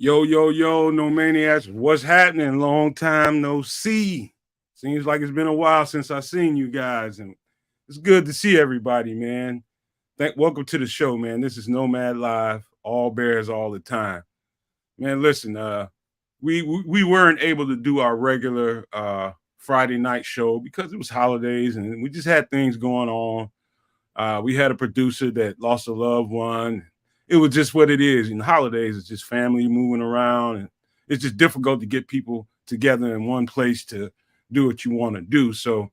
Yo, yo, yo, no maniacs. What's happening? Long time no see. Seems like it's been a while since I seen you guys, and it's good to see everybody, man. Welcome to the show, man. This is Nomad Live, all bears all the time. Man, listen, we weren't able to do our regular Friday night show because it was holidays and we just had things going on. We had a producer that lost a loved one. It was just what it is. In the holidays, it's just family moving around, and it's just difficult to get people together in one place to do what you want to do. So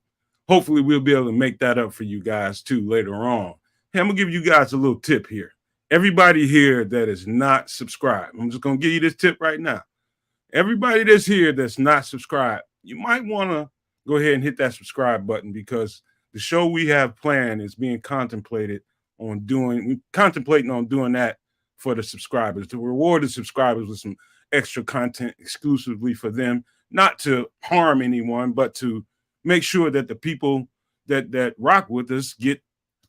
hopefully we'll be able to make that up for you guys too later on. Hey, I'm gonna give you guys a little tip here. Everybody here that is not subscribed, I'm just gonna give you this tip right now. Everybody that's here that's not subscribed, you might want to go ahead and hit that subscribe button because the show we have planned is being contemplating on doing that for the subscribers, to reward the subscribers with some extra content exclusively for them, not to harm anyone, but to make sure that the people that rock with us get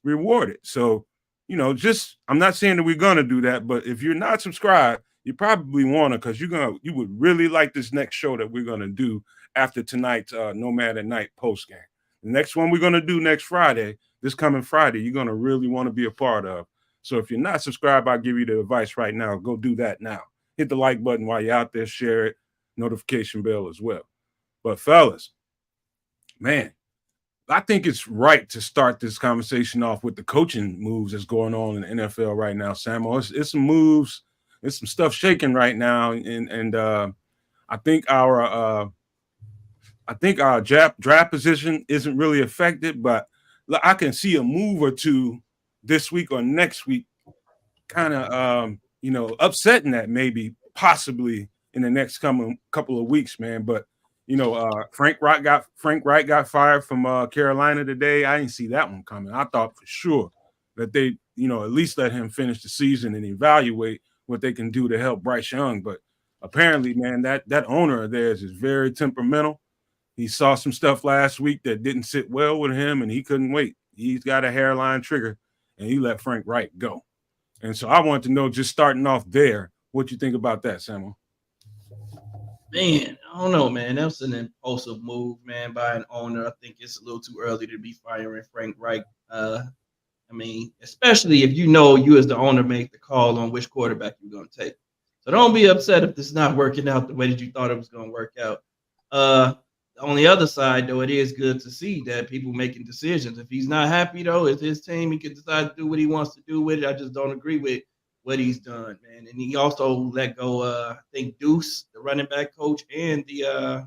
rewarded. So, I'm not saying that we're gonna do that, but if you're not subscribed, you probably want to, because you would really like this next show that we're gonna do after tonight's Nomad at Night post game. The next one we're going to do next Friday, this coming Friday, you're going to really want to be a part of. So if you're not subscribed, I'll give you the advice right now. Go do that now. Hit the like button while you're out there. Share it. Notification bell as well. But fellas, man, I think it's right to start this conversation off with the coaching moves that's going on in the NFL right now, Samuel. It's some moves. It's some stuff shaking right now. And I think our draft position isn't really affected, but I can see a move or two this week or next week kind of, upsetting that maybe possibly in the next couple of weeks, man. But, Frank Wright got fired from Carolina today. I didn't see that one coming. I thought for sure that they, at least let him finish the season and evaluate what they can do to help Bryce Young. But apparently, man, that owner of theirs is very temperamental. He saw some stuff last week that didn't sit well with him, and he couldn't wait. He's got a hairline trigger, and he let Frank Wright go. And so I want to know, just starting off there, what you think about that, Samuel? Man, I don't know, man. That was an impulsive move, man, by an owner. I think it's a little too early to be firing Frank Wright. Especially if you as the owner make the call on which quarterback you're going to take. So don't be upset if this is not working out the way that you thought it was going to work out. On the other side, though, it is good to see that people making decisions. If he's not happy, though, it's his team. He can decide to do what he wants to do with it. I just don't agree with what he's done, man. And he also let go, I think, Deuce, the running back coach, and Josh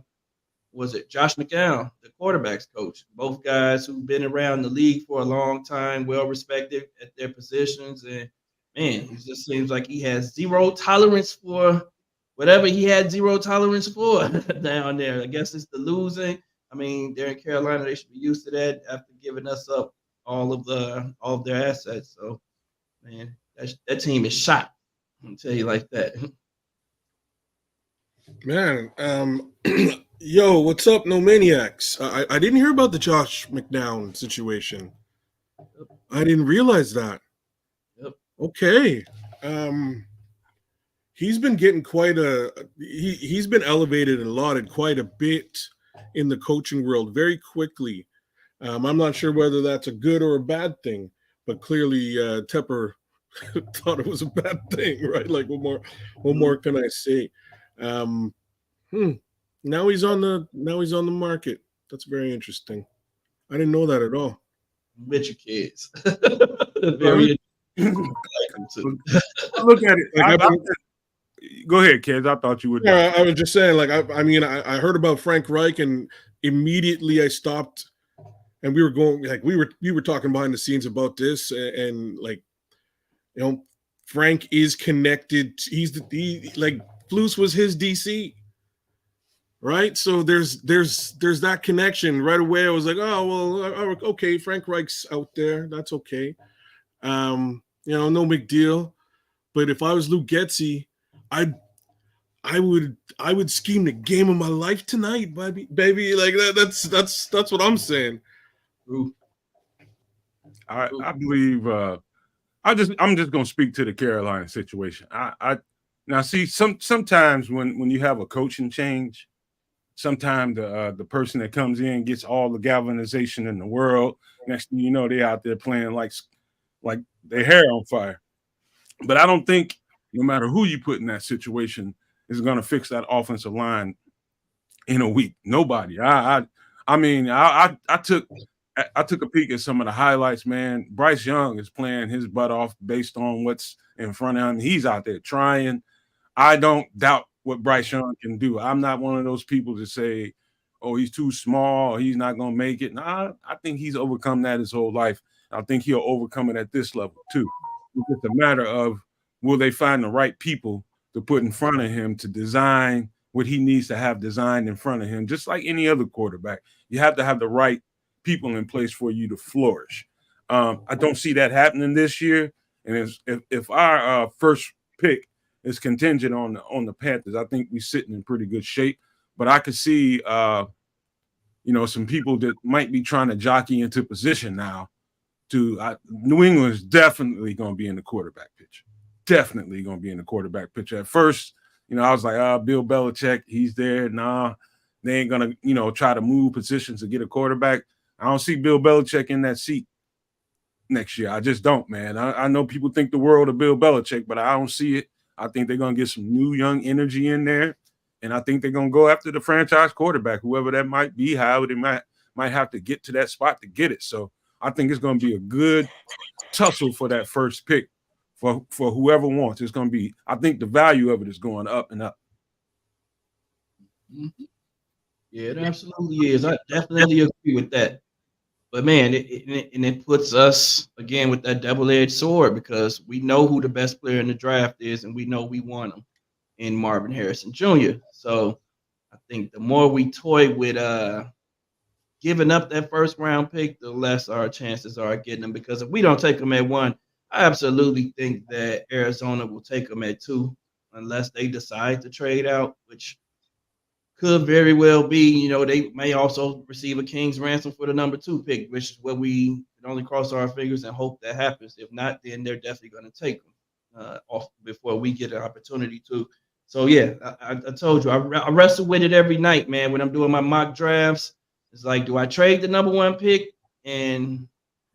McCown, the quarterback's coach. Both guys who've been around the league for a long time, well-respected at their positions. And, man, it just seems like he has zero tolerance for whatever he had zero tolerance for down there. I guess it's the losing. I mean, they're in Carolina. They should be used to that after giving us up all of their assets. So, man, that team is shot. I'll tell you like that. Man, yo, what's up, No Maniacs? I didn't hear about the Josh McCown situation. I didn't realize that. Yep. Okay. He's been getting he's been elevated and lauded quite a bit in the coaching world very quickly. I'm not sure whether that's a good or a bad thing, but clearly Tepper thought it was a bad thing, right? Like, what more can I say? Now he's on the market. That's very interesting. I didn't know that at all. With your kids. Very Look at it. Go ahead, kids. I thought you would. Yeah, I was just saying, like, I heard about Frank Reich, and immediately I stopped, and we were going, like, we were talking behind the scenes about this, and like, Frank is connected. Like, Flus was his DC, right? So there's that connection right away. I was like, oh well, okay, Frank Reich's out there. That's okay. No big deal. But if I was Luke Getsy, I would scheme the game of my life tonight, baby. Like that's what I'm saying. I believe I'm just gonna speak to the Carolina situation. Now, see, sometimes when you have a coaching change, sometimes the person that comes in gets all the galvanization in the world. Next thing you know, they're out there playing like their hair on fire. But I don't think no matter who you put in that situation is going to fix that offensive line in a week. Nobody. I mean, I took a peek at some of the highlights, man. Bryce Young is playing his butt off based on what's in front of him. He's out there trying. I don't doubt what Bryce Young can do. I'm not one of those people to say, oh, he's too small, or he's not going to make it. Nah, I think he's overcome that his whole life. I think he'll overcome it at this level too. It's just a matter of will they find the right people to put in front of him to design what he needs to have designed in front of him, just like any other quarterback. You have to have the right people in place for you to flourish. I don't see that happening this year. And if our first pick is contingent on the Panthers, I think we're sitting in pretty good shape. But I could see, some people that might be trying to jockey into position now. New England is definitely going to be in the quarterback picture. Definitely going to be in the quarterback picture. At first, I was like, Bill Belichick, he's there. Nah, they ain't going to, try to move positions to get a quarterback. I don't see Bill Belichick in that seat next year. I just don't, man. I know people think the world of Bill Belichick, but I don't see it. I think they're going to get some new young energy in there, and I think they're going to go after the franchise quarterback, whoever that might be, however they might have to get to that spot to get it. So I think it's going to be a good tussle for that first pick for whoever wants. It's going to be, I think the value of it is going up and up. Mm-hmm. Yeah, it absolutely is. I definitely agree with that. But man, it puts us again with that double-edged sword because we know who the best player in the draft is, and we know we want him in Marvin Harrison Jr. So I think the more we toy with giving up that first round pick, the less our chances are of getting him. Because if we don't take him at 1, I absolutely think that Arizona will take him at 2, unless they decide to trade out, which could very well be, they may also receive a king's ransom for the number 2 pick, which is what we can only cross our fingers and hope that happens. If not, then they're definitely going to take them off before we get an opportunity to. So, yeah, I told you, I wrestle with it every night, man, when I'm doing my mock drafts. It's like, do I trade the number 1 pick and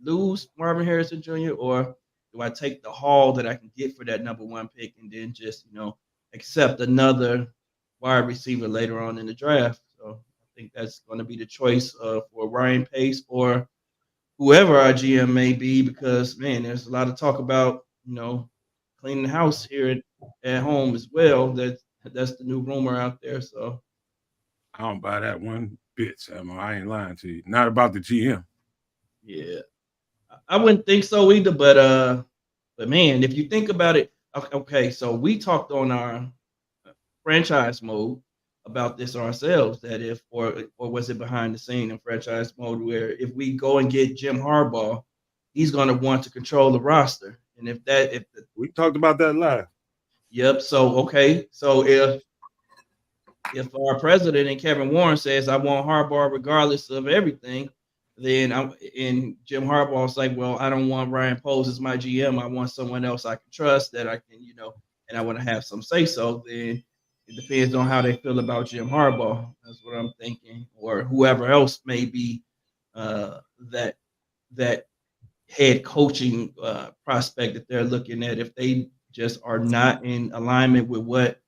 lose Marvin Harrison Jr., or do I take the haul that I can get for that number 1 pick and then just, accept another wide receiver later on in the draft? So I think that's going to be the choice for Ryan Pace or whoever our GM may be, because man, there's a lot of talk about cleaning the house here at home as well. That's the new rumor out there. So I don't buy that one bit, Sam. I ain't lying to you. Not about the GM. Yeah, I wouldn't think so either. But man, if you think about it, okay, so we talked on our franchise mode about this ourselves, that if or was it behind the scene in franchise mode, where if we go and get Jim Harbaugh, he's going to want to control the roster. And we talked about that live. Yep. So okay, so if our president and Kevin Warren says I want Harbaugh regardless of everything, then and Jim Harbaugh's like, well, I don't want Ryan Poles as my GM. I want someone else I can trust, that I can, and I want to have some say so. Then it depends on how they feel about Jim Harbaugh. That's what I'm thinking, or whoever else may be that head coaching prospect that they're looking at. If they just are not in alignment with what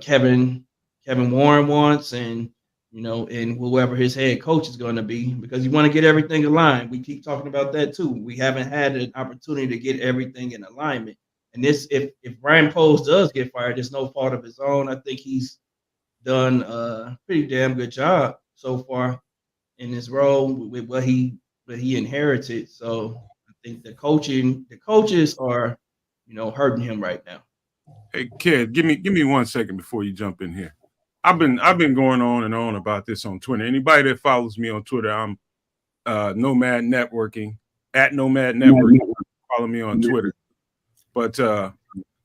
Kevin Warren wants, and and whoever his head coach is going to be, because you want to get everything aligned. We keep talking about that too. We haven't had an opportunity to get everything in alignment. And this, if Ryan Poles does get fired, it's no fault of his own. I think he's done a pretty damn good job so far in his role with what he inherited. So I think the coaches are, hurting him right now. Hey, kid, give me 1 second before you jump in here. I've been going on and on about this on Twitter. Anybody that follows me on Twitter, I'm Nomad Networking, at Nomad Networking. Follow me on Twitter. But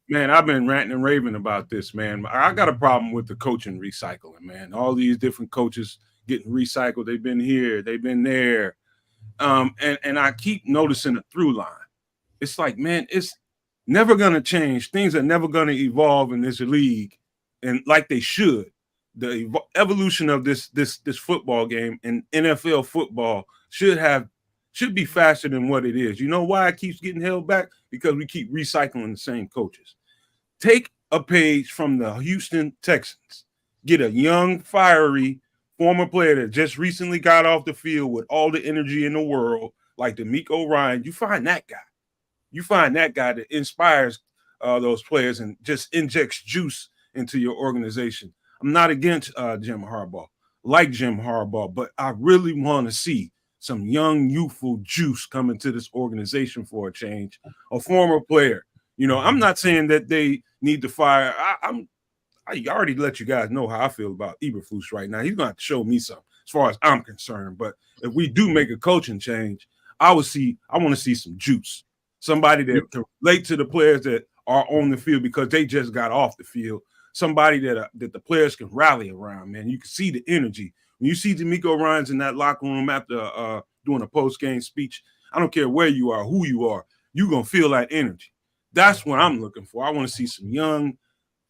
man, I've been ranting and raving about this, man. I got a problem with the coaching recycling, man. All these different coaches getting recycled. They've been here, they've been there. And I keep noticing a through line. It's like, man, never going to change. Things are never going to evolve in this league, and like they should. The evolution of this football game and NFL football should be faster than what it is. You know why it keeps getting held back? Because we keep recycling the same coaches. Take a page from the Houston Texans. Get a young, fiery former player that just recently got off the field with all the energy in the world, like DeMeco Ryan. You find that guy. You find that guy that inspires those players and just injects juice into your organization. I'm not against Jim Harbaugh, but I really want to see some young, youthful juice come into this organization for a change. A former player. You know, I'm not saying that they need to fire. I already let you guys know how I feel about Eberflus right now. He's going to have to show me something as far as I'm concerned. But if we do make a coaching change, I want to see some juice. Somebody that can relate to the players that are on the field because they just got off the field. Somebody that the players can rally around, man. You can see the energy. When you see DeMeco Ryans in that locker room after doing a post-game speech, I don't care where you are, who you are, you're going to feel that energy. That's what I'm looking for. I want to see some young,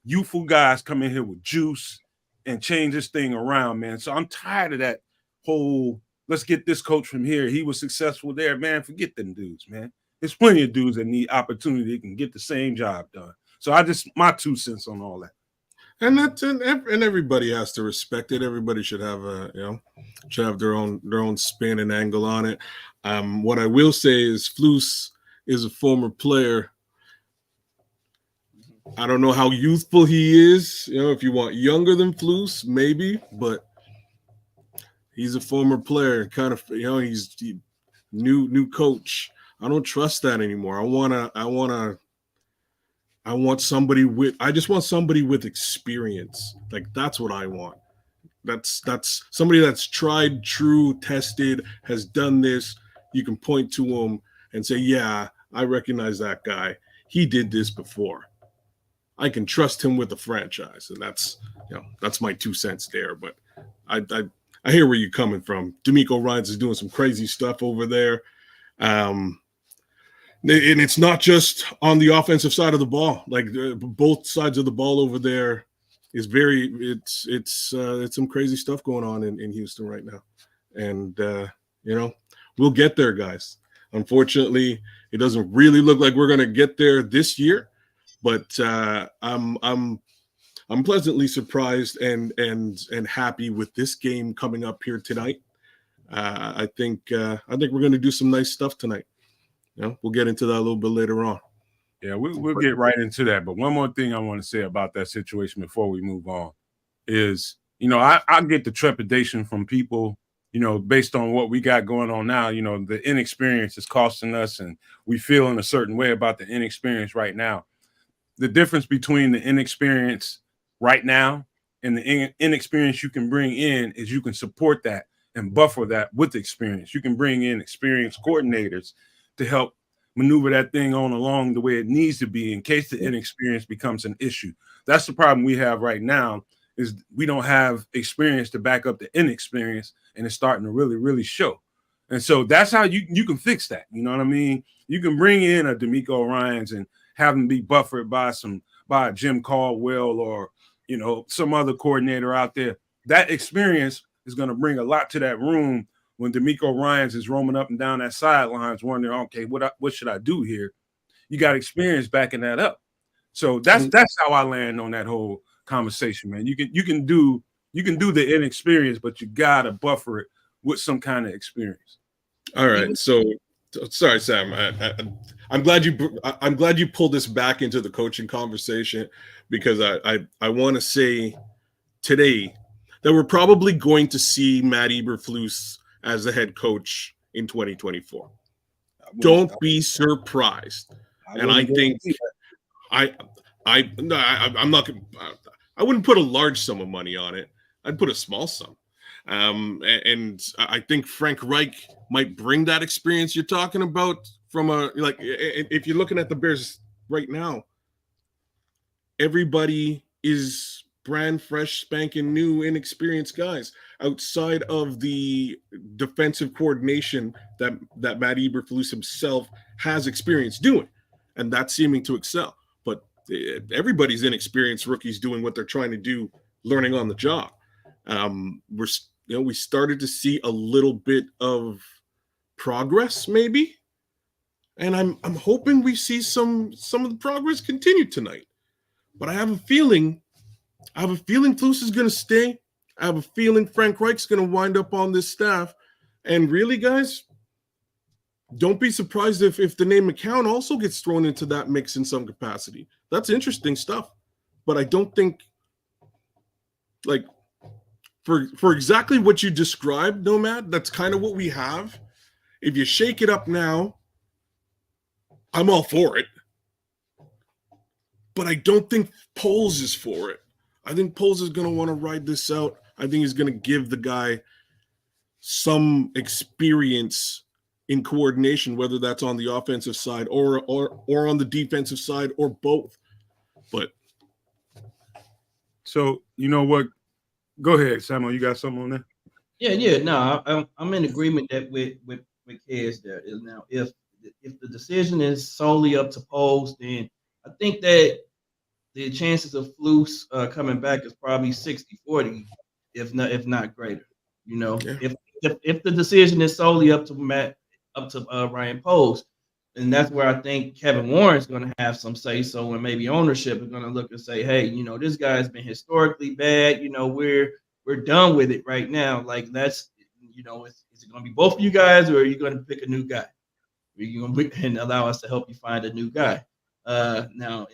youthful guys come in here with juice and change this thing around, man. So I'm tired of that whole, let's get this coach from here. He was successful there, man. Forget them dudes, man. There's plenty of dudes that need opportunity that can get the same job done. So my 2 cents on all that. And and everybody has to respect it. Everybody should have their own spin and angle on it. What I will say is Flus is a former player. I don't know how youthful he is. You know, if you want younger than Flus, maybe, but he's a former player. Kind of, he's new coach. I don't trust that anymore. I just want somebody with experience. Like, that's what I want. That's somebody that's tried, true, tested, has done this. You can point to him and say, yeah, I recognize that guy. He did this before. I can trust him with the franchise. And that's my 2 cents there. But I hear where you're coming from. DeMeco Ryans is doing some crazy stuff over there. And it's not just on the offensive side of the ball. Like, both sides of the ball over there is it's some crazy stuff going on in Houston right now. And we'll get there, guys. Unfortunately, it doesn't really look like we're going to get there this year, but I'm pleasantly surprised and happy with this game coming up here tonight. I think we're going to do some nice stuff tonight. We'll get into that a little bit later on. Yeah, we'll get right into that. But one more thing I want to say about that situation before we move on is, I get the trepidation from people, based on what we got going on now. The inexperience is costing us, and we feel in a certain way about the inexperience right now. The difference between the inexperience right now and the inexperience you can bring in is you can support that and buffer that with experience. You can bring in experienced coordinators to help maneuver that thing on along the way it needs to be in case the inexperience becomes an issue. That's the problem we have right now, is we don't have experience to back up the inexperience, and it's starting to really, really show. And so that's how you can fix that. You know what I mean? You can bring in a DeMeco Ryans and have them be buffered by a Jim Caldwell or, some other coordinator out there. That experience is going to bring a lot to that room when DeMeco Ryans is roaming up and down that sidelines wondering, okay, what should I do here? You got experience backing that up. So that's how I land on that whole conversation, man. You can do the inexperience, but you gotta buffer it with some kind of experience. All right. So sorry, Sam. I'm glad you pulled this back into the coaching conversation, because I want to say today that we're probably going to see Matt Eberflus as the head coach in 2024. Don't be surprised. And I think I'm not. I wouldn't put a large sum of money on it. I'd put a small sum. And I think Frank Reich might bring that experience you're talking about from if you're looking at the Bears right now, everybody is brand fresh, spanking new, inexperienced guys outside of the defensive coordination that Matt Eberflus himself has experience doing. and that's seeming to excel. But everybody's inexperienced rookies doing what they're trying to do, learning on the job. We started to see a little bit of progress, maybe, and I'm hoping we see some of the progress continue tonight. But I have a feeling Flus is going to stay. I have a feeling Frank Reich's going to wind up on this staff. And really, guys, don't be surprised if the name McCown also gets thrown into that mix in some capacity. That's interesting stuff. But I don't think, like, for exactly what you described, Nomad, that's kind of what we have. If you shake it up now, I'm all for it. But I don't think Poles is for it. I think Poles is going to want to ride this out. I think he's going to give the guy some experience in coordination, whether that's on the offensive side or on the defensive side or both. But so you know what? Go ahead, Samuel. You got something on that? Yeah. No, I'm in agreement that with Kez there. Now, if the decision is solely up to Poles, then I think that the chances of Flus coming back is probably 60-40, if not greater. You know, yeah. if the decision is solely up to Ryan Poles, and that's where I think Kevin Warren's going to have some say so, and maybe ownership is going to look and say, hey, you know, this guy's been historically bad. You know, we're done with it right now. Like, that's, you know, is it going to be both of you guys, or are you going to pick a new guy? Are you going to and allow us to help you find a new guy? Now,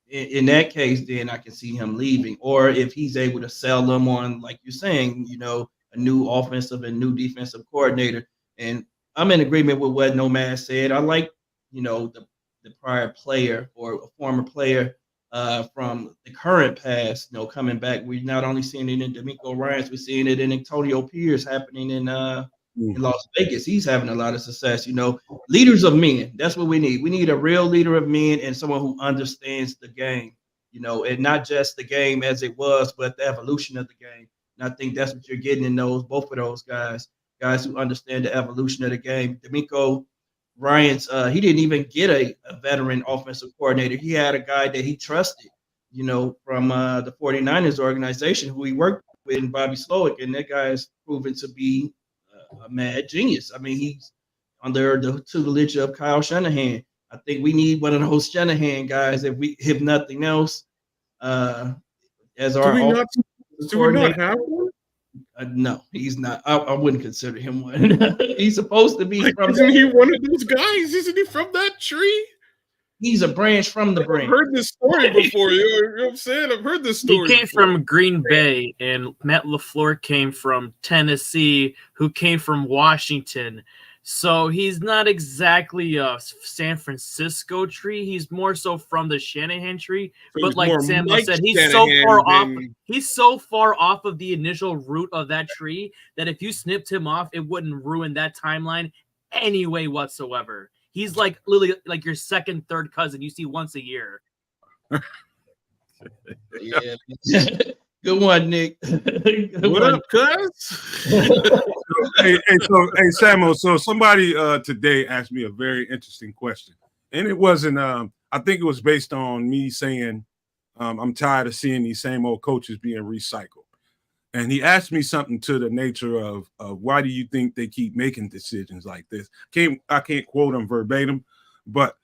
in that case, then I can see him leaving. Or if he's able to sell them on, like you're saying, you know, a new offensive and new defensive coordinator. And I'm in agreement with what Nomad said. I like, you know, the prior player or a former player from the current past, you know, coming back. We're not only seeing it in D'Amico Ryans, we're seeing it in Antonio Pierce happening in Las Vegas. He's having a lot of success. You know, leaders of men. That's what we need. We need a real leader of men and someone who understands the game, you know, and not just the game as it was, but the evolution of the game. And I think that's what you're getting in both of those guys who understand the evolution of the game. D'Amico Ryans, he didn't even get a veteran offensive coordinator. He had a guy that he trusted, you know, from the 49ers organization who he worked with, in Bobby Slowick, and that guy has proven to be a mad genius. I mean, he's under the tutelage of Kyle Shanahan. I think we need one of those Shanahan guys, if nothing else, as our do we not have one? No, he's not. I wouldn't consider him one. He's supposed to be from. Isn't he one of those guys? Isn't he from that tree? He's a branch from the branch. I've heard this story before. You know what I'm saying? I've heard this story. He came from Green Bay, and Matt LaFleur came from Tennessee, who came from Washington. So he's not exactly a San Francisco tree. He's more so from the Shanahan tree. So but like Sam said, he's Shanahan so far off. than- He's so far off of the initial root of that tree that if you snipped him off, it wouldn't ruin that timeline any way whatsoever. He's like literally like your second, third cousin you see once a year. Yeah. Good one, Nick. What up, cuz? hey, Samuel. So somebody today asked me a very interesting question, and it wasn't. I think it was based on me saying I'm tired of seeing these same old coaches being recycled. And he asked me something to the nature of why do you think they keep making decisions like this? I can't quote him verbatim, but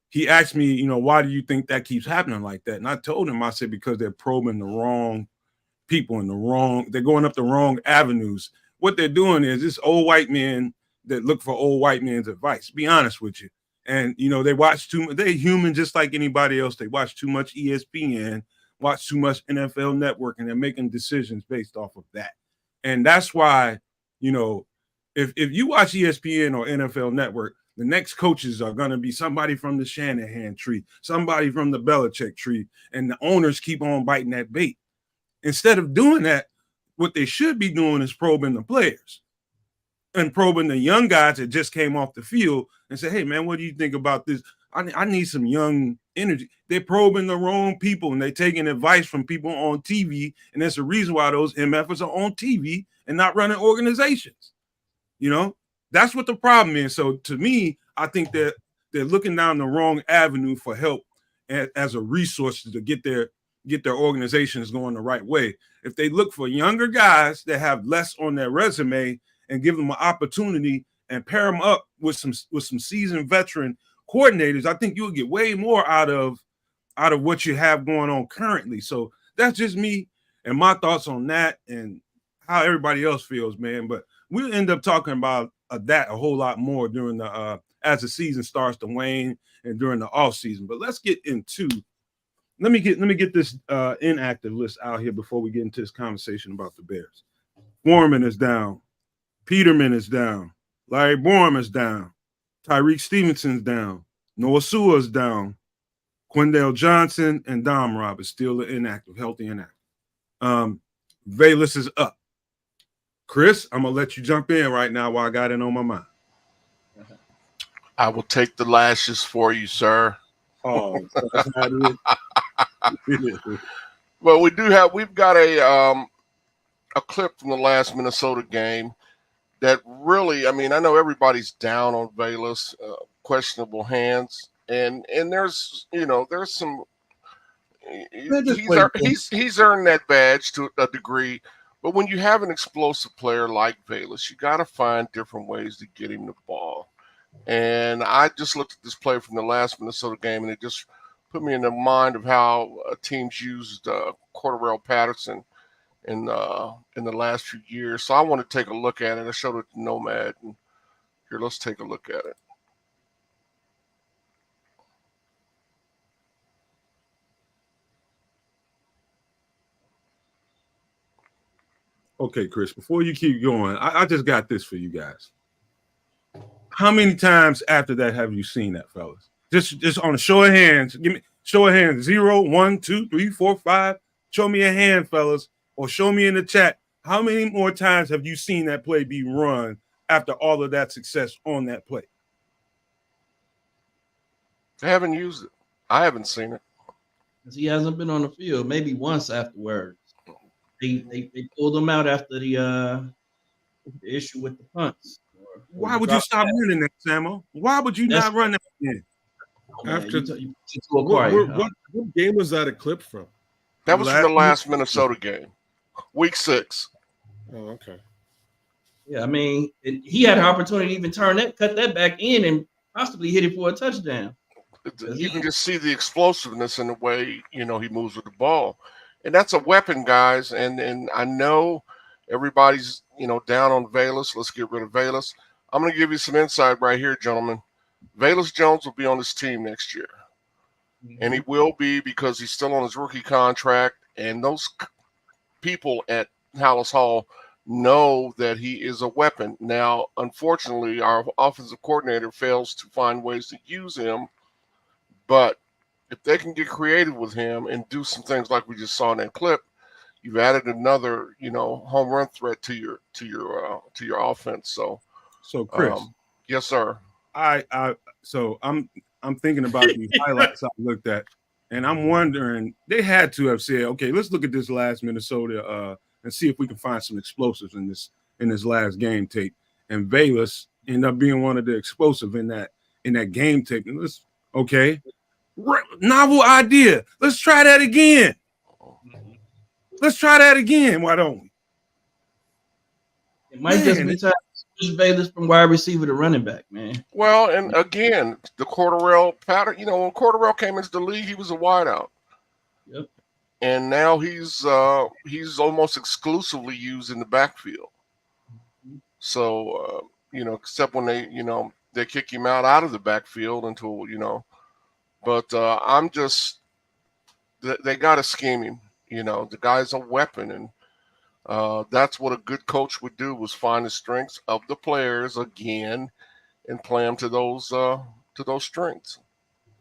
he asked me, you know, why do you think that keeps happening like that? And I told him, I said, because they're probing the wrong people they're going up the wrong avenues. What they're doing is this old white men that look for old white men's advice. Be honest with you. And, you know, they watch too much. They're human just like anybody else. They watch too much ESPN, watch too much NFL Network, and they're making decisions based off of that. And that's why, you know, if you watch ESPN or NFL Network, the next coaches are going to be somebody from the Shanahan tree, somebody from the Belichick tree, and the owners keep on biting that bait. Instead of doing that, what they should be doing is probing the players and probing the young guys that just came off the field and say, hey, man, what do you think about this? I need some young energy. They're probing the wrong people, and they're taking advice from people on TV, and that's the reason why those MFers are on TV and not running organizations. You know, that's what the problem is. So to me, I think that they're looking down the wrong avenue for help as a resource to get their organizations going the right way. If they look for younger guys that have less on their resume and give them an opportunity and pair them up with some seasoned veteran coordinators, I think you'll get way more out of what you have going on currently. So that's just me and my thoughts on that and how everybody else feels, man. But we'll end up talking about that a whole lot more during the as the season starts to wane and during the off season. But let's get into let me get this inactive list out here before we get into this conversation about the Bears. Foreman is down. Peterman is down. Larry Borum is down. Tyreek Stevenson's down. Noah Sewell's down. Quindale Johnson and Dom Rob is still inactive, healthy inactive. Velus is up. Chris, I'm going to let you jump in right now while I got it on my mind. I will take the lashes for you, sir. Oh, that's not it. Well, we've got a clip from the last Minnesota game that really, I mean, I know everybody's down on Velus, questionable hands, and there's some. He's earned that badge to a degree, but when you have an explosive player like Velus, you got to find different ways to get him the ball. And I just looked at this play from the last Minnesota game, and it just put me in the mind of how teams used Cordarrelle Patterson in the last few years. So I want to take a look at it. I showed it to Nomad, and here, let's take a look at it. Okay, Chris, before you keep going, I just got this for you guys. How many times after that have you seen that, fellas? Just on a show of hands. Give me show of hands. 0, 1, 2, 3, 4, 5. Show me a hand, fellas, or show me in the chat. How many more times have you seen that play be run after all of that success on that play? They haven't used it. I haven't seen it. He hasn't been on the field. Maybe once afterwards. They pulled him out after the issue with the punts. Why would you stop running that, Samo? Why would you not run that again? After what game was that a clip from? That was from the last Minnesota game, week 6. Oh, okay. Yeah, I mean, he had an opportunity to even cut that back in and possibly hit it for a touchdown. You can just see the explosiveness in the way, he moves with the ball. And that's a weapon, guys. And I know everybody's, down on Velus. Let's get rid of Velus. I'm going to give you some insight right here, gentlemen. Velus Jones will be on this team next year. Mm-hmm. And he will be because he's still on his rookie contract. And those people at Hallis Hall know that he is a weapon. Now, unfortunately, our offensive coordinator fails to find ways to use him. But if they can get creative with him and do some things like we just saw in that clip, you've added another, home run threat to your offense. So Chris, yes, sir. So I'm thinking about these highlights I looked at, and I'm wondering they had to have said, okay, let's look at this last Minnesota and see if we can find some explosives in this last game tape. And Velus ended up being one of the explosive in that game tape. And novel idea. Let's try that again. Why don't we? It might just be time to switch Velus from wide receiver to running back, man. Well, and again, the Cordarrelle pattern. When Cordarrelle came into the league, he was a wideout. Yep. And now he's almost exclusively used in the backfield. So except when they kick him out of the backfield until But I'm just they got to scheme him. The guy's a weapon, and that's what a good coach would do, was find the strengths of the players again and play them to those strengths.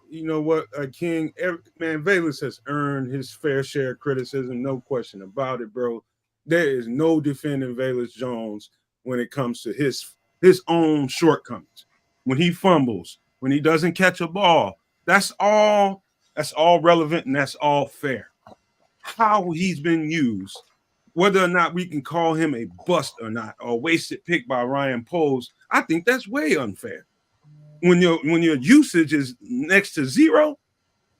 You know what, King? Man, Velus has earned his fair share of criticism, no question about it, bro. There is no defending Velus Jones when it comes to his own shortcomings. When he fumbles, when he doesn't catch a ball, that's all relevant and that's all fair. How he's been used, whether or not we can call him a bust or not, or a wasted pick by Ryan Poles, I think that's way unfair. when your usage is next to zero,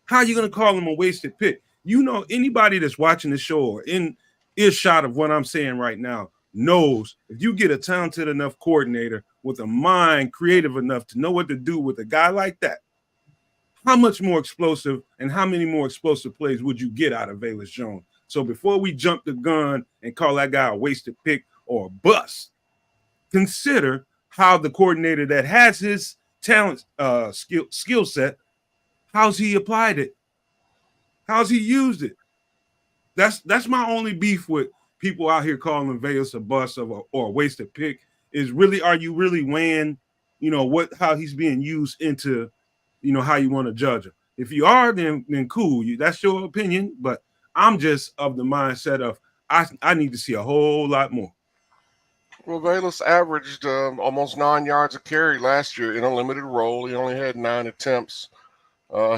how are you going to call him a wasted pick? You know, anybody that's watching the show or in earshot of what I'm saying right now knows if you get a talented enough coordinator with a mind creative enough to know what to do with a guy like that, how much more explosive and how many more explosive plays would you get out of Velus Jones? So before we jump the gun and call that guy a wasted pick or a bust, consider how the coordinator that has his talent skill set, how's he applied it? How's he used it? That's my only beef with people out here calling Velus a bust or a wasted pick is really, are you really weighing, how he's being used into, how you want to judge him? If you are, then cool. That's your opinion. But I'm just of the mindset of I need to see a whole lot more. Well, Velus averaged almost 9 yards a carry last year in a limited role. He only had 9 attempts.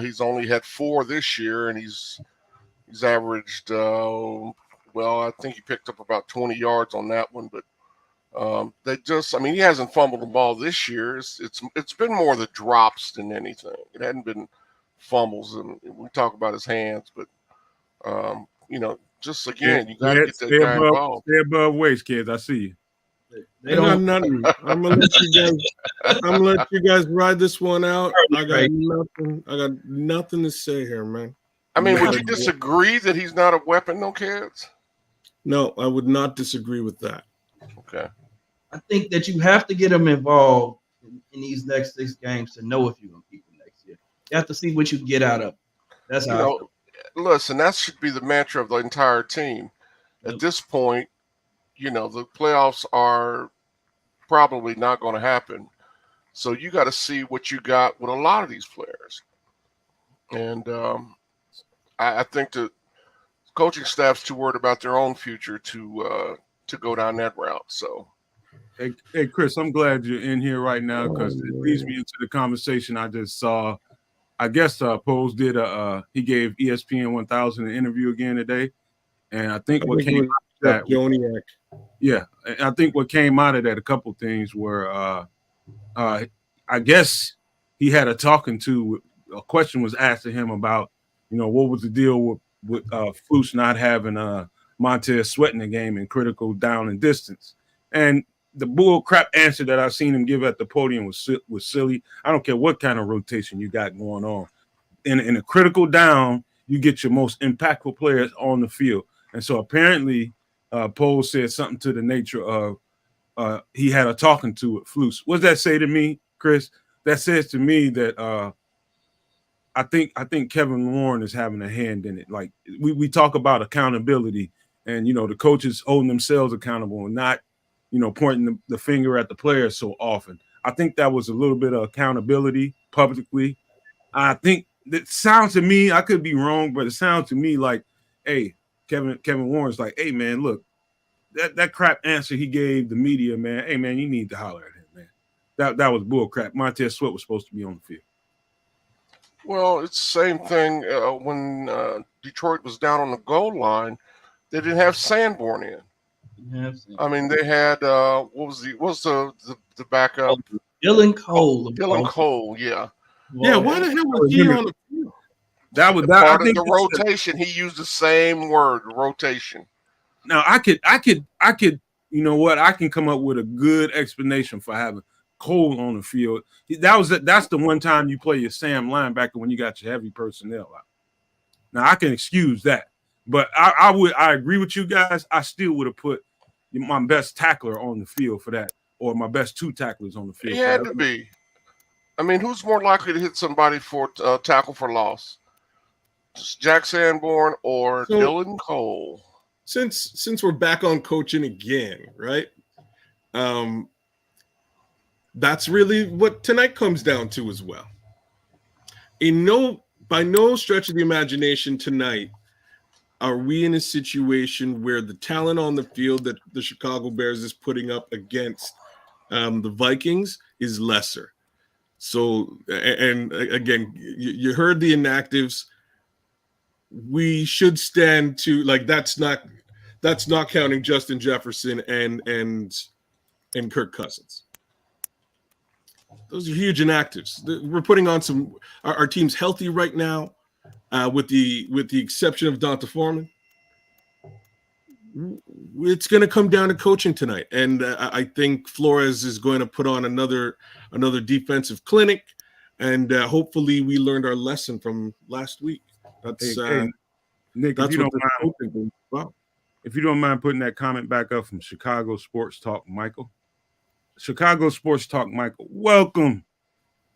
He's only had 4 this year, and he's averaged, I think he picked up about 20 yards on that one. But he hasn't fumbled the ball this year. It's been more the drops than anything. It hadn't been fumbles, and we talk about his hands, but just again, you got to get that guy involved. Stay above waist, kids. I see you. They don't nothing. I'm gonna let you guys ride this one out. I got nothing to say here, man. I mean, would you disagree that he's not a weapon, no kids? No, I would not disagree with that. Okay. I think that you have to get him involved in these next 6 games to know if you're gonna keep him next year. You have to see what you get out of him. That's how. Listen, that should be the mantra of the entire team. At this point, the playoffs are probably not going to happen. So you got to see what you got with a lot of these players. And I think the coaching staff's too worried about their own future to go down that route. So, hey, Chris, I'm glad you're in here right now because it leads me into the conversation I just saw. I guess Pose did he gave ESPN 1000 an interview again today, and I think what came out of that, yeah, I think what came out of that, a couple things were, I guess he had a question was asked to him about, what was the deal with Flus not having Montez Sweat in the game in critical down and distance, and the bull crap answer that I've seen him give at the podium was silly. I don't care what kind of rotation you got going on. In a critical down, you get your most impactful players on the field. And so apparently Poe said something to the nature of he had a talking to with Flus. What does that say to me, Chris? That says to me that I think Kevin Warren is having a hand in it. Like we talk about accountability and, the coaches holding themselves accountable and not, pointing the finger at the players so often. I think that was a little bit of accountability publicly. I think that sounds to me, I could be wrong, but it sounds to me like, hey, Kevin Warren's like, hey, man, look, that crap answer he gave the media, man, hey, man, you need to holler at him, man. That was bull crap. Montez Sweat was supposed to be on the field. Well, it's the same thing when Detroit was down on the goal line. They didn't have Sanborn in. I mean, they had what was the backup? Dylan Cole. Dylan Cole, yeah. Yeah, why the hell was he on the field? That was part of the rotation. He used the same word, rotation. Now I could, you know what? I can come up with a good explanation for having Cole on the field. That's the one time you play your Sam linebacker when you got your heavy personnel out. Now I can excuse that, but I agree with you guys. I still would have put my best tackler on the field for that, or my best 2 tacklers on the field. He had to be. I mean, who's more likely to hit somebody for tackle for loss? Jack Sanborn or Dylan Cole? Since we're back on coaching again, right? That's really what tonight comes down to as well. By no stretch of the imagination tonight are we in a situation where the talent on the field that the Chicago Bears is putting up against the Vikings is lesser. So, and again, you heard the inactives. We should stand to that's not counting Justin Jefferson and Kirk Cousins. Those are huge inactives. We're putting on our team's healthy right now, with the exception of Donta Foreman. It's going to come down to coaching tonight, and I think Flores is going to put on another defensive clinic, and hopefully we learned our lesson from last week. That's Nick, that's if you what don't mind, wow. if you don't mind putting that comment back up from Chicago Sports Talk, Michael. Chicago Sports Talk, Michael. Welcome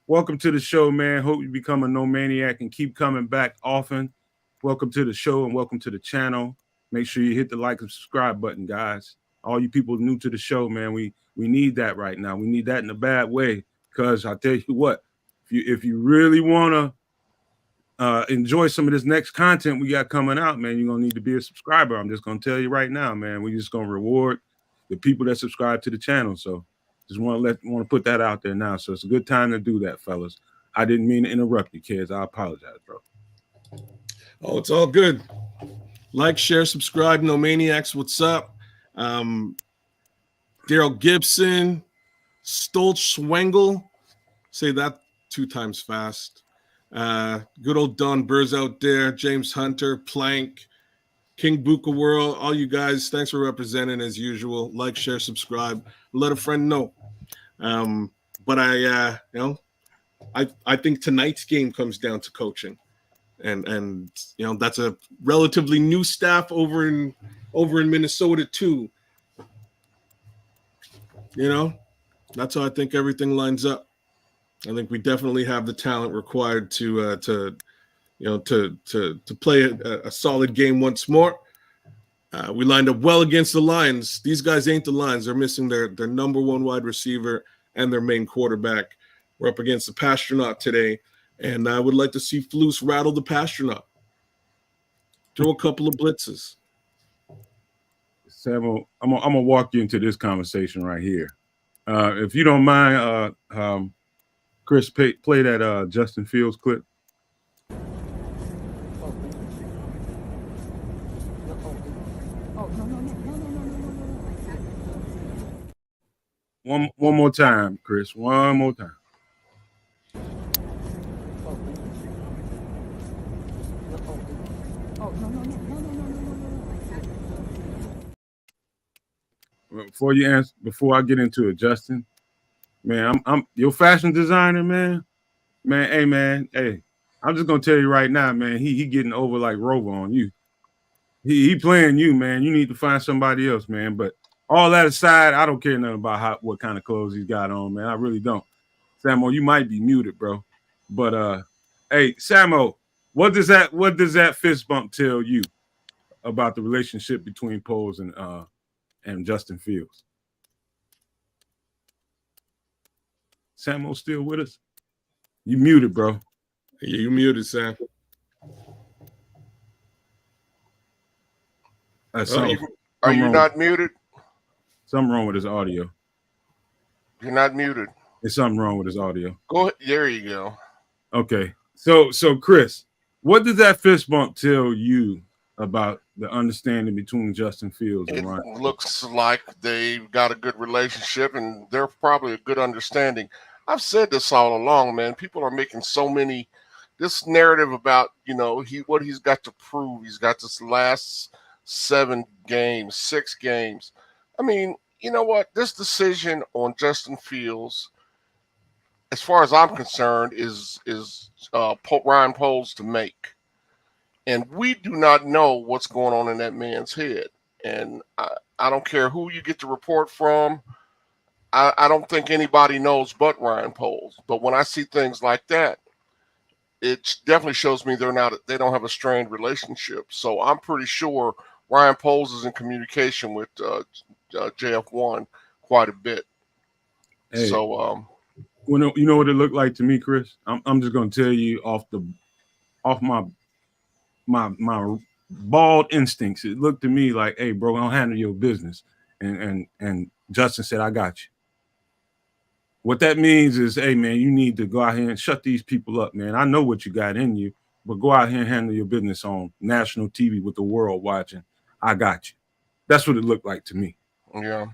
to the show, man. Hope you become a no maniac and keep coming back often. Welcome to the show and welcome to the channel. Make sure you hit the like and subscribe button, guys. All you people new to the show, man, we need that right now. We need that in a bad way, because I tell you what, if you really want to enjoy some of this next content we got coming out, man, you're gonna need to be a subscriber. I'm just gonna tell you right now, man. We're just gonna reward the people that subscribe to the channel. So just want to put that out there now. So it's a good time to do that, fellas. I didn't mean to interrupt you, kids. I apologize, bro. Oh, it's all good. Like, share, subscribe. No Maniacs, what's up? Daryl Gibson, Stoltz Schwengel. Say that 2 times fast. Good old Don Burrs out there. James Hunter, Plank, King Buka World. All you guys, thanks for representing as usual. Like, share, subscribe. Let a friend know. But I think tonight's game comes down to coaching. And that's a relatively new staff over in Minnesota too. That's how I think everything lines up. I think we definitely have the talent required to play a solid game once more. We lined up well against the Lions. These guys ain't the Lions. They're missing their number 1 wide receiver and their main quarterback. We're up against the Pastronaut today. And I would like to see Flus rattle the Pastronaut. Throw a couple of blitzes. Samuel, I'm gonna walk you into this conversation right here. If you don't mind, Chris, play that Justin Fields clip. One more time, Chris. One more time. Before I get into it, Justin, man, I'm your fashion designer, man. Hey, I'm just gonna tell you right now, man. He getting over like Rover on you. He playing you, man. You need to find somebody else, man. But all that aside, I don't care nothing about what kind of clothes he's got on, man. I really don't. Samuel, you might be muted, bro. But hey, Samuel, what does that fist bump tell you about the relationship between Poles and Justin Fields? Samuel still with us? You muted, bro. Yeah, you muted, Sam. Are you not muted? Something wrong with his audio. You're not muted. There's something wrong with his audio. Go ahead. There you go. Okay. So Chris, what does that fist bump tell you about the understanding between Justin Fields and Ryan? It looks like they've got a good relationship, and they're probably a good understanding. I've said this all along, man. People are making this narrative about, what he's got to prove. He's got this last 6 games. I mean, you know what? This decision on Justin Fields, as far as I'm concerned, is Ryan Poles to make. And we do not know what's going on in that man's head. And I don't care who you get the report from. I don't think anybody knows but Ryan Poles. But when I see things like that, it definitely shows me they don't have a strained relationship. So I'm pretty sure Ryan Poles is in communication with JF1 quite a bit. Hey, so you know what it looked like to me, Chris? I'm just gonna tell you off my bald instincts. It looked to me like, hey, bro, I'll handle your business. And Justin said, I got you. What that means is, hey, man, you need to go out here and shut these people up, man. I know what you got in you, but go out here and handle your business on national TV with the world watching. I got you. That's what it looked like to me. Yeah,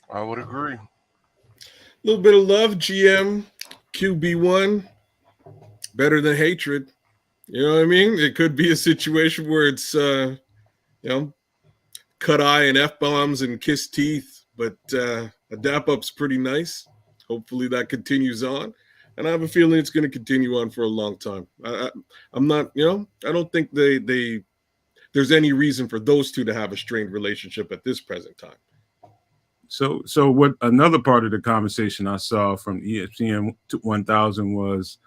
I would agree. little bit of love, GM, QB1, better than hatred. You know what I mean? It could be a situation where it's, cut eye and F-bombs and kiss teeth, but a dap-up's pretty nice. Hopefully that continues on. And I have a feeling it's going to continue on for a long time. I'm not, I don't think there's any reason for those two to have a strained relationship at this present time. So what another part of the conversation I saw from ESPN 1000 was,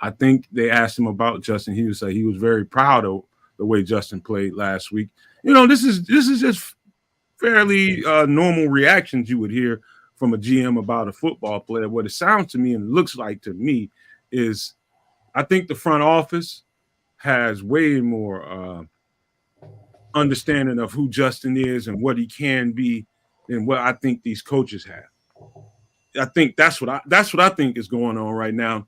I think they asked him about Justin. He was like, he was very proud of the way Justin played last week. This is just fairly normal reactions you would hear from a GM about a football player. What it sounds to me and looks like to me is, I think the front office has way more understanding of who Justin is and what he can be than what I think these coaches have. I think that's what I think is going on right now.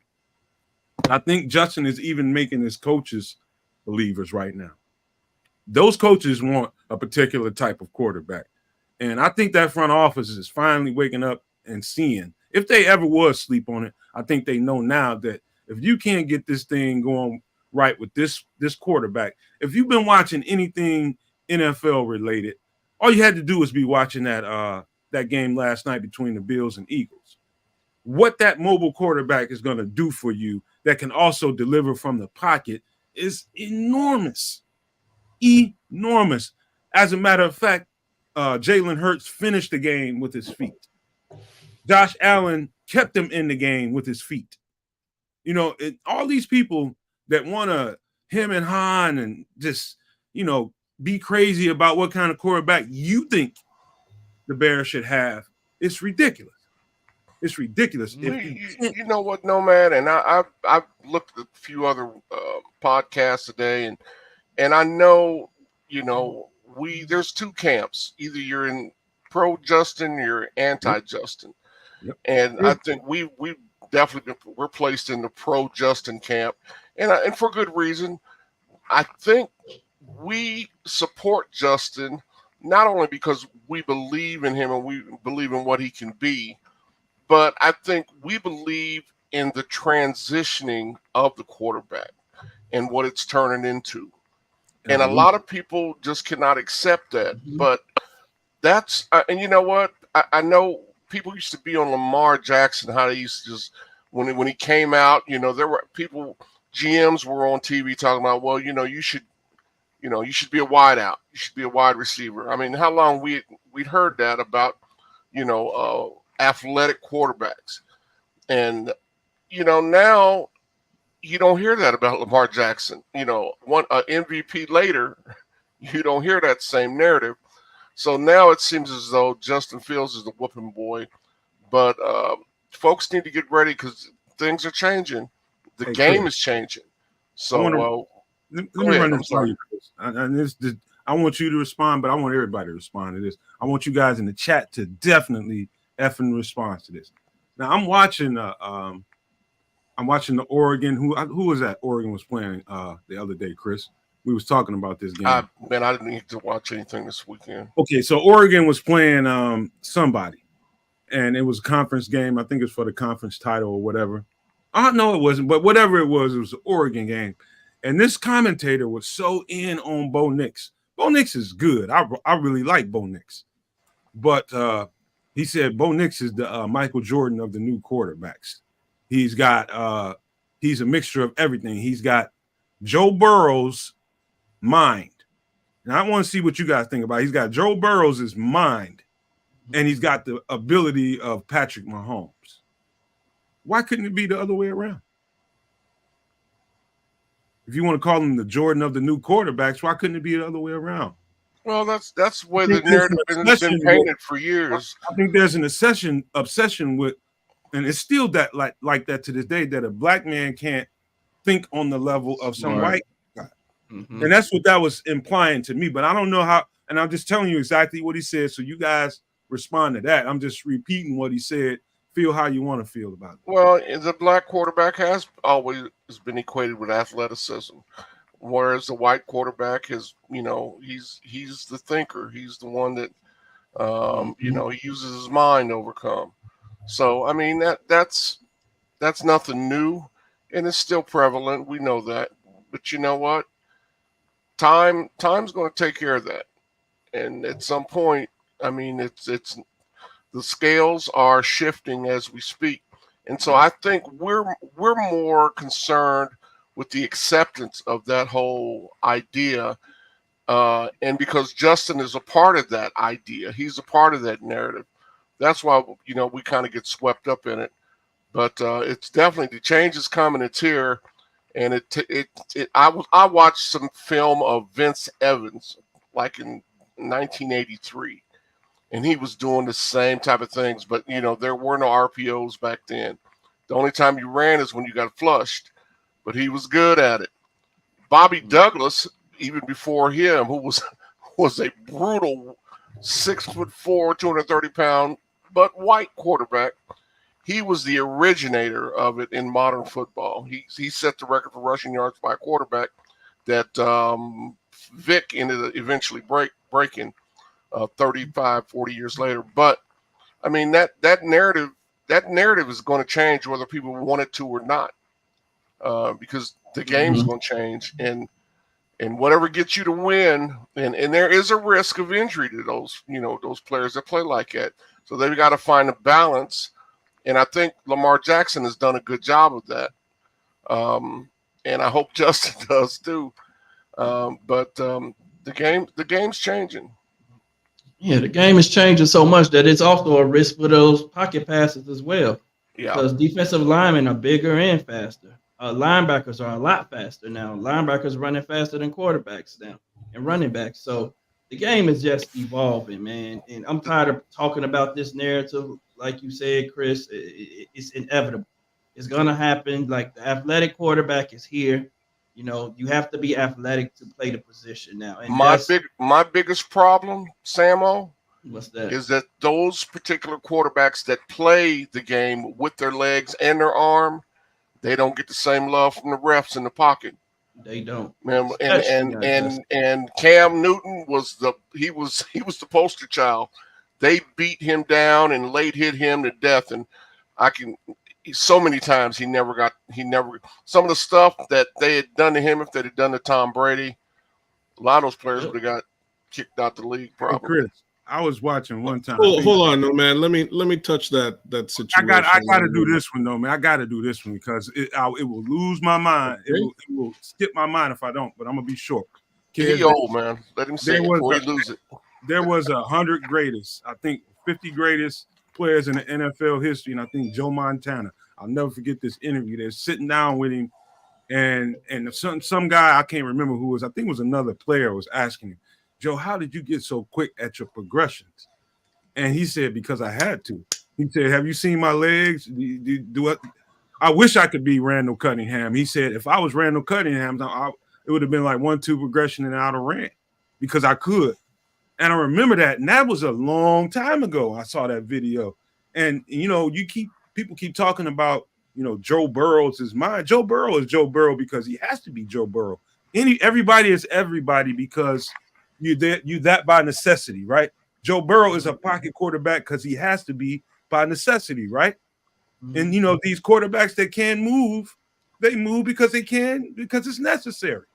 I think Justin is even making his coaches believers right now. Those coaches want a particular type of quarterback. And I think that front office is finally waking up and seeing. If they ever was sleep on it, I think they know now that if you can't get this thing going right with this quarterback, if you've been watching anything NFL related, all you had to do was be watching that game last night between the Bills and Eagles. What that mobile quarterback is going to do for you that can also deliver from the pocket is enormous. Enormous. As a matter of fact, Jalen Hurts finished the game with his feet. Josh Allen kept him in the game with his feet. All these people that want to him and Han and just, be crazy about what kind of quarterback you think the Bears should have, it's ridiculous. It's ridiculous. You know what, Nomad? And I've looked at a few other podcasts today, and I know, there's two camps. Either you're in pro Justin, or you're anti Justin. Yep. And I think we definitely we're placed in the pro Justin camp, and for good reason. I think we support Justin not only because we believe in him and we believe in what he can be, but I think we believe in the transitioning of the quarterback and what it's turning into. And a lot of people just cannot accept that. But that's and you know what? I know people used to be on Lamar Jackson, how they used to just when he came out, there were people, GMs were on TV talking about, well, you should be a wide out. You should be a wide receiver. I mean, how long we'd heard that about, athletic quarterbacks. And, now you don't hear that about Lamar Jackson. One MVP later, you don't hear that same narrative. So now it seems as though Justin Fields is the whooping boy. But folks need to get ready because things are changing. The game is changing. So let me run this by you, Chris. I want you to respond, but I want everybody to respond to this. I want you guys in the chat to definitely effing respond to this. Now I'm watching the Oregon. Who was that? Oregon was playing the other day, Chris. We was talking about this game. I didn't need to watch anything this weekend. Okay, so Oregon was playing somebody, and it was a conference game. I think it was for the conference title or whatever. No, it wasn't, but whatever it was an Oregon game. And this commentator was so in on Bo Nix. Bo Nix is good. I really like Bo Nix. But he said Bo Nix is the Michael Jordan of the new quarterbacks. He's got he's a mixture of everything. He's got Joe Burrow's mind. And I want to see what you guys think about it. He's got Joe Burrow's mind, and he's got the ability of Patrick Mahomes. Why couldn't it be the other way around? If you want to call him the Jordan of the new quarterbacks, why couldn't it be the other way around? Well, that's the way the narrative has been painted for years. I think there's an obsession with, and it's still that like that to this day, that a black man can't think on the level of some white guy. Mm-hmm. And that's what that was implying to me. But I don't know how, and I'm just telling you exactly what he said, so you guys respond to that. I'm just repeating what he said. Feel how you want to feel about it. Well, the black quarterback has always been equated with athleticism, whereas the white quarterback is, he's the thinker. He's the one that, he uses his mind to overcome. So I mean that's nothing new, and it's still prevalent. We know that, but you know what? Time's going to take care of that, and at some point, I mean, it's the scales are shifting as we speak, and so I think we're more concerned with the acceptance of that whole idea, and because Justin is a part of that idea, he's a part of that narrative. That's why we kind of get swept up in it. But it's definitely the change is coming. It's here, and I watched some film of Vince Evans like in 1983, and he was doing the same type of things. But there were no RPOs back then. The only time you ran is when you got flushed. But he was good at it. Bobby Douglas, even before him, who was a brutal 6'4", 230-pound, but white quarterback. He was the originator of it in modern football. He set the record for rushing yards by a quarterback that Vic ended up eventually breaking 35, 40 years later. But I mean that narrative is going to change whether people want it to or not, because the game's going to change, and whatever gets you to win, and there is a risk of injury to those players that play like that. So they've got to find a balance. And I think Lamar Jackson has done a good job of that. And I hope Justin does too. But the game's changing. Yeah, the game is changing so much that it's also a risk for those pocket passes as well. Yeah. Because defensive linemen are bigger and faster. Linebackers are a lot faster now. Linebackers running faster than quarterbacks now and running backs. So the game is just evolving, man. And I'm tired of talking about this narrative. Like you said, Chris, it's inevitable. It's going to happen. Like the athletic quarterback is here. You have to be athletic to play the position now. And my biggest problem, Samo, what's that? Is that those particular quarterbacks that play the game with their legs and their arm, they don't get the same love from the refs in the pocket. They don't. Man, and Cam Newton was the poster child. They beat him down and late hit him to death, and so many times he never some of the stuff that they had done to him. If they'd have done to Tom Brady, a lot of those players would have got kicked out the league. Probably. Hey Chris, I was watching one time. Hold on, no man. Let me touch that situation. I got to do this one though, man. I got to do this one because it will lose my mind. Okay. It will skip my mind if I don't. But I'm gonna be short. He's old, man. Let him say it before he lose it. There was 100 greatest, I think 50 greatest players in the NFL history, and I think Joe Montana. I'll never forget this interview. They're sitting down with him, and some guy, I can't remember who it was. I think it was another player was asking him, Joe, how did you get so quick at your progressions? And he said, because I had to. He said, have you seen my legs? I wish I could be Randall Cunningham. He said, if I was Randall Cunningham, it would have been like 1-2 progression and I'd have ran because I could. And I remember that. And that was a long time ago. I saw that video. And, people keep talking about, Joe Burrow's his mind. Joe Burrow is Joe Burrow because he has to be Joe Burrow. Everybody is everybody because you that by necessity, right? Joe Burrow is a pocket quarterback because he has to be by necessity, right? Mm-hmm. And, these quarterbacks that can move, they move because they can, because it's necessary.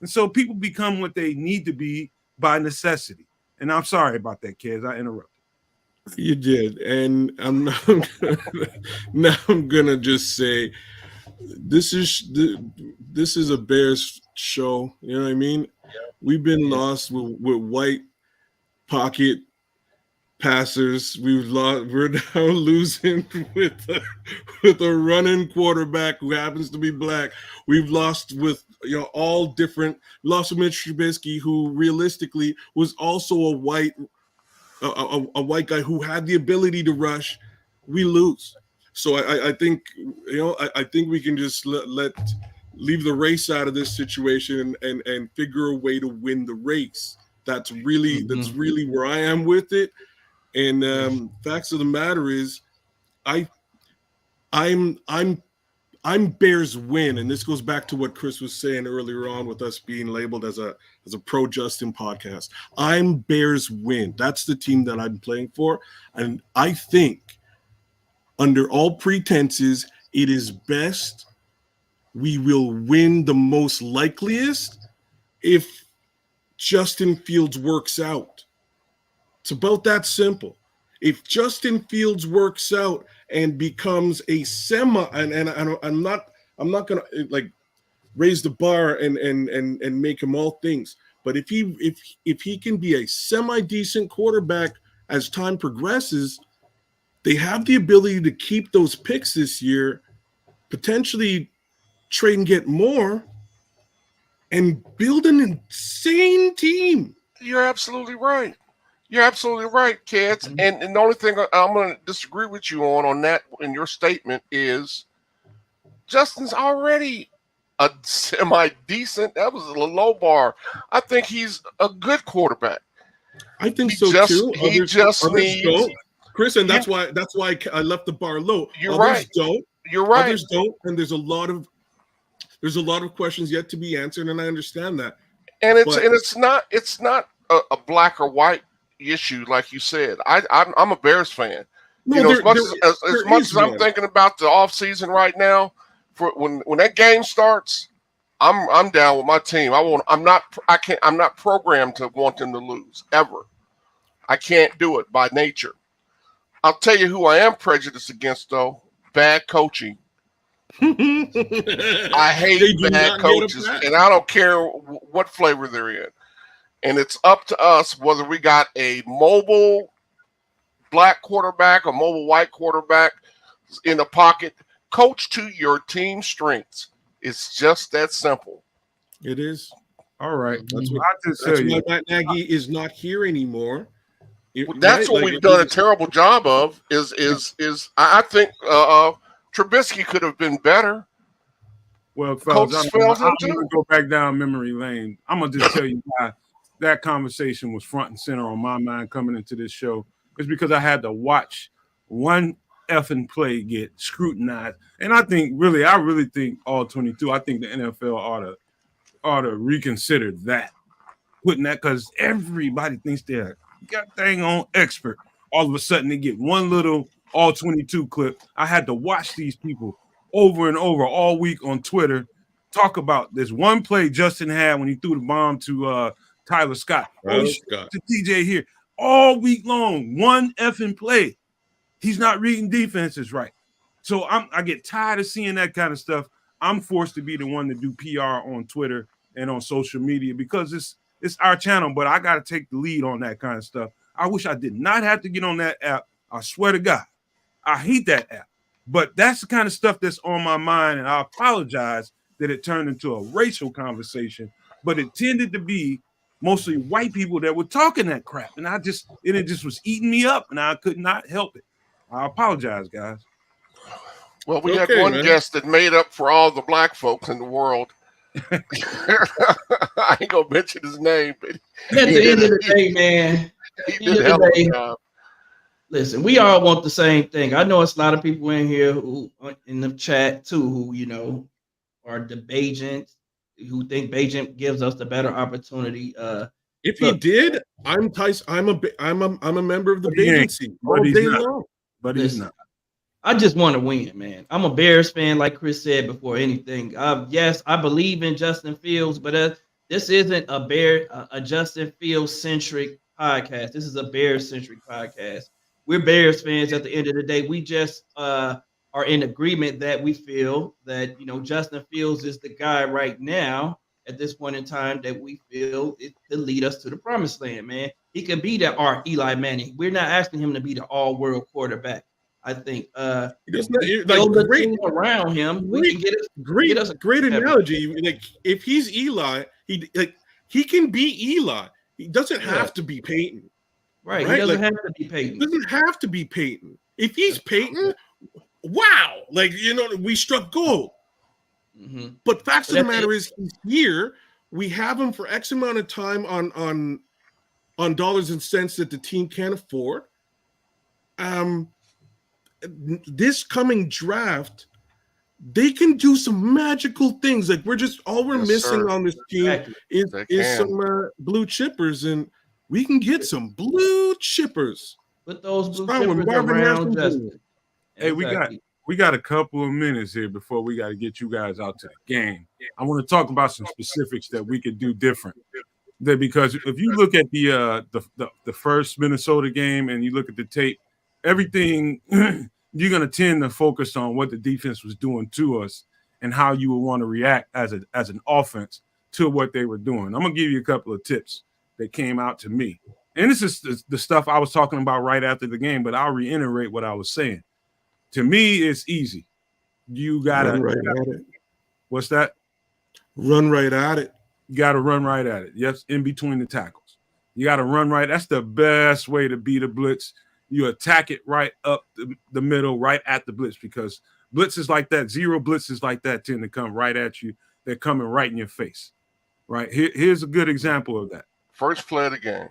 And so people become what they need to be by necessity. And I'm sorry about that, kids. I interrupted. You did. And I'm gonna just say this is a Bears show. You know what I mean? Yeah. We've been lost with white pocket passers. We're now losing with a running quarterback who happens to be black. We've lost with all different. Lost with Mitch Trubisky, who realistically was also a white guy who had the ability to rush. We lose. So I think I think we can just leave the race out of this situation and figure a way to win the race. That's really where I am with it. And facts of the matter is, I'm Bears win, and this goes back to what Chris was saying earlier on with us being labeled as a pro Justin podcast. I'm Bears win. That's the team that I'm playing for, and I think under all pretenses, it is best. We will win the most likeliest if Justin Fields works out. It's about that simple. If Justin Fields works out and becomes a I'm not gonna like raise the bar and make him all things, but if he can be a semi-decent quarterback as time progresses, they have the ability to keep those picks this year, potentially trade and get more, and build an insane team. You're absolutely right. You're absolutely right, kids. And the only thing I'm going to disagree with you on that in your statement is Justin's already a semi-decent. That was a low bar. I think he's a good quarterback. I think He so just- too. he just needs- don't. Chris, and that's why I left the bar low. You're Others right. don't. You're right. Others don't, and there's a lot of questions yet to be answered, and I understand that. And But- it's not a black or white issue like you said. I'm a Bears fan. No, You know, as much there as is I'm one. thinking about the off season right now, for when that game starts, I'm down with my team. I'm not programmed to want them to lose ever. I can't do it by nature. I'll tell you who I am prejudiced against though: bad coaching. I hate They do bad not get a coaches, pass. and I don't care what flavor they're in. And it's up to us whether we got a mobile black quarterback or mobile white quarterback in the pocket. Coach to your team strengths. It's just that simple. It is. All right. That's what- I just That's tell why you. Matt Nagy is not here anymore. Well, that's what we've done a terrible job of. I think Trubisky could have been better. Well, fellas, Coaches I'm failed him going too. to go back down memory lane. I'm going to just tell you why that conversation was front and center on my mind coming into this show. It's because I had to watch one effing play get scrutinized. And I really think all 22, I think the NFL ought to reconsider that. Putting that, because everybody thinks they're got dang on expert. All of a sudden they get one little all 22 clip. I had to watch these people over and over all week on Twitter talk about this one play Justin had when he threw the bomb to Tyler Scott. To TJ here all week long. One effing play. He's not reading defenses right. So I get tired of seeing that kind of stuff. I'm forced to be the one to do PR on Twitter and on social media because it's our channel, but I got to take the lead on that kind of stuff. I wish I did not have to get on that app. I swear to God, I hate that app. But that's the kind of stuff that's on my mind, and I apologize that it turned into a racial conversation, but it tended to be mostly white people that were talking that crap, and it just was eating me up, and I could not help it. I apologize, guys. Well, we had one guest that made up for all the black folks in the world. I ain't gonna mention his name, but at the end of the day, man, he did a hell of a job. Listen, we all want the same thing. I know it's a lot of people in here who in the chat too, who are the Bajent, who think Bajent gives us the better opportunity. If he did, I'm Tyson. I'm a member of the agency all day long. But he's not. I just want to win, man. I'm a Bears fan, like Chris said before anything. Yes, I believe in Justin Fields, but this isn't a Justin Fields centric podcast. This is a Bears centric podcast. We're Bears fans. At the end of the day, we just are in agreement that we feel that Justin Fields is the guy right now at this point in time that we feel it could lead us to the promised land. Man, he could be our Eli Manning. We're not asking him to be the all-world quarterback. I think he doesn't build the team around him. We can get us a great analogy. Like if he's Eli, he can be Eli. He doesn't have to be Peyton. Right. He doesn't have to be Peyton. Doesn't have to be Peyton. If he's Peyton, wow! We struck gold. Mm-hmm. But facts of the matter is, he's here. We have him for X amount of time on dollars and cents that the team can't afford. This coming draft, they can do some magical things. Like we're missing on this team is some blue chippers, and we can get some blue chippers. Put those blue chippers around Justin. Hey, Exactly. we got a couple of minutes here before we got to get you guys out to the game. I want to talk about some specifics that we could do different. Because if you look at the first Minnesota game and you look at the tape, everything you're gonna tend to focus on what the defense was doing to us and how you would want to react as an offense to what they were doing. I'm gonna give you a couple of tips that came out to me, and this is the stuff I was talking about right after the game, but I'll reiterate what I was saying. To me, it's easy. You gotta run right at it. What's that? Run right at it. You got to run right at it. Yes, in between the tackles. You got to run right. That's the best way to beat a blitz. You attack it right up the middle, right at the blitz, because blitzes like that, zero blitzes like that tend to come right at you. They're coming right in your face. Right? Here's a good example of that. First play of the game.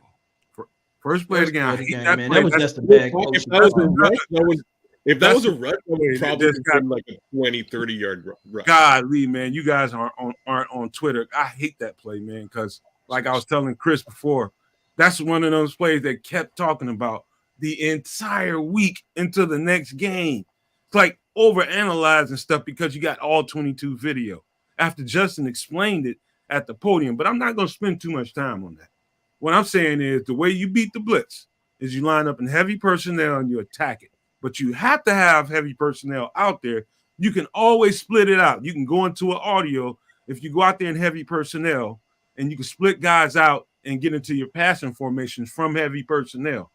First play of the game. I hate that man. play. That was just a bad coach. If that was a rush, that would probably That's got- been like a 20, 30-yard rush. Golly, man, you guys aren't on Twitter. I hate that play, man, because like I was telling Chris before, that's one of those plays that kept talking about the entire week into the next game. It's like overanalyzing stuff because you got all 22 video after Justin explained it at the podium. But I'm not going to spend too much time on that. What I'm saying is the way you beat the blitz is you line up in heavy personnel and you attack it. But you have to have heavy personnel out there. You can always split it out. You can go into an audio if you go out there in heavy personnel, and you can split guys out and get into your passing formations from heavy personnel.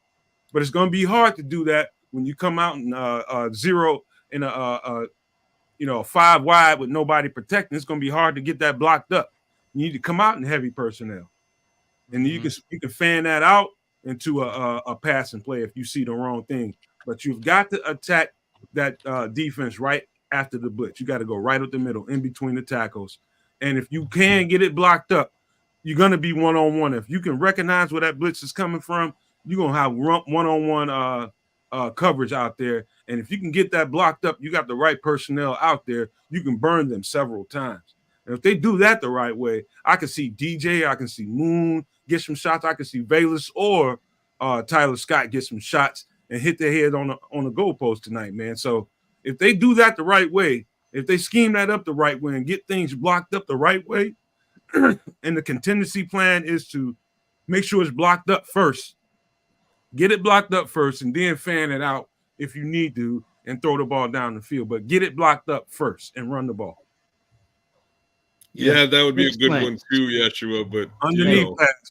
But it's going to be hard to do that when you come out in zero in a 5 wide with nobody protecting. It's going to be hard to get that blocked up. You need to come out in heavy personnel, and you can fan that out into a passing play if you see the wrong thing. But you've got to attack that defense right after the blitz. You got to go right up the middle, in between the tackles. And if you can get it blocked up, you're going to be one-on-one. If you can recognize where that blitz is coming from, you're going to have one-on-one coverage out there. And if you can get that blocked up, you got the right personnel out there, you can burn them several times. And if they do that the right way, I can see DJ, I can see Moon get some shots. I can see Bayless or Tyler Scott get some shots and hit their head on the goalpost tonight, man. So if they do that the right way, if they scheme that up the right way and get things blocked up the right way, and the contingency plan is to make sure it's blocked up first, get it blocked up first, and then fan it out if you need to and throw the ball down the field. But get it blocked up first and run the ball. Yeah, that would be a good plan. one too, Yeshua. But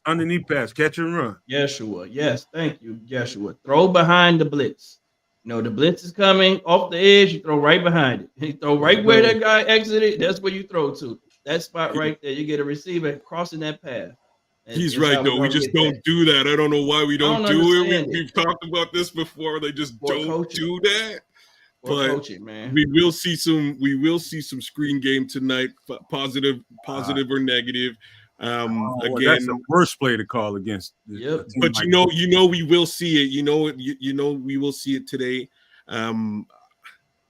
Underneath pass, catch and run. Yeshua, yes, thank you, Yeshua. Throw behind the blitz. The blitz is coming off the edge. You throw right behind it. You throw right where that guy exited. That's where you throw to. That spot right there. You get a receiver crossing that path. He's right, though. We just don't do that. I don't know why we don't do it. We've talked about this before. They just don't do that. But coaching, man. we will see some screen game tonight, positive or negative. Again, that's the worst play to call against. Yep. But we will see it. We will see it today.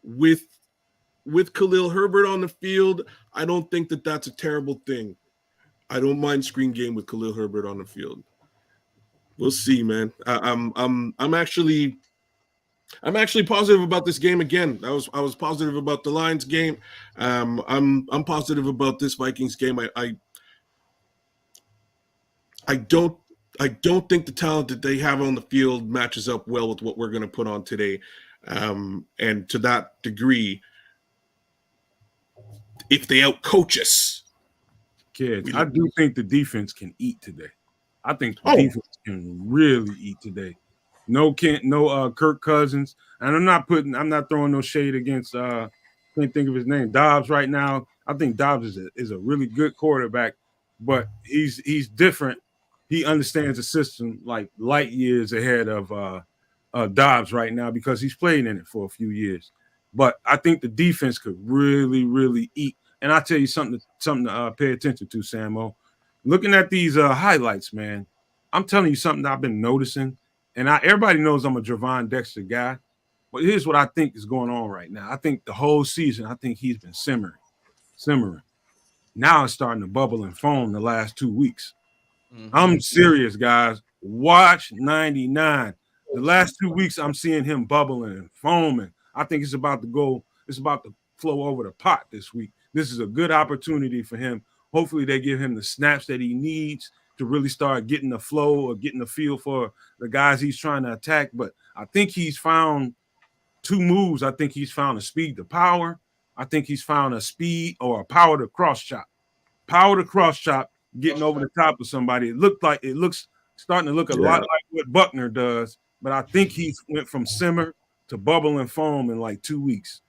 With Khalil Herbert on the field, I don't think that that's a terrible thing. I don't mind screen game with Khalil Herbert on the field. We'll see, man. I'm actually positive about this game again. I was positive about the Lions game. I'm positive about this Vikings game. I don't think the talent that they have on the field matches up well with what we're going to put on today. And to that degree, if they outcoach us, kids, I do think the defense can eat today. I think the defense can really eat today. No Kirk Cousins, and I'm not throwing no shade against can't think of his name, Dobbs right now. I think Dobbs is a really good quarterback, but he's different. He understands the system like light years ahead of Dobbs right now because he's played in it for a few years. But I think the defense could really, really eat. And I'll tell you something to pay attention to, Samo. Looking at these highlights, man, I'm telling you something that I've been noticing. And everybody knows I'm a Javon Dexter guy. But here's what I think is going on right now. I think the whole season, I think he's been simmering. Now it's starting to bubble and foam the last 2 weeks. Mm-hmm. I'm serious, guys. Watch 99. The last 2 weeks, I'm seeing him bubbling and foaming. I think it's about to go. It's about to flow over the pot this week. This is a good opportunity for him. Hopefully, they give him the snaps that he needs to really start getting the flow or getting the feel for the guys he's trying to attack. But I think he's found two moves. I think he's found a speed to power. I think he's found a speed or a power to cross chop. Power to cross chop, getting over the top of somebody. It looks starting to look a lot like what Buckner does, but I think he went from simmer to bubble and foam in like 2 weeks.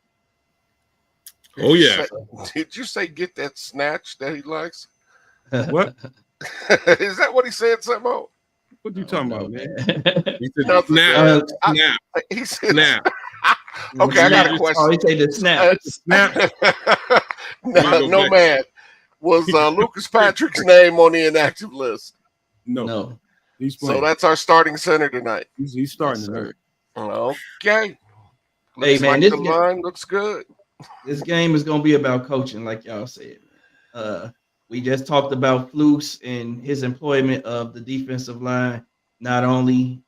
Did you say get that snatch that he likes? What? Is that what he said, Samo? What you talking about, man? He said snap. He said Snap. Okay, I got a question. Oh, he said the snap. Snap. Nomad. Was Lucas Patrick's name on the inactive list? No. He's playing. So that's our starting center tonight. He's starting tonight. Okay. Hey, man, the line looks good. This game is going to be about coaching, like y'all said. We just talked about Flukes and his employment of the defensive line, not only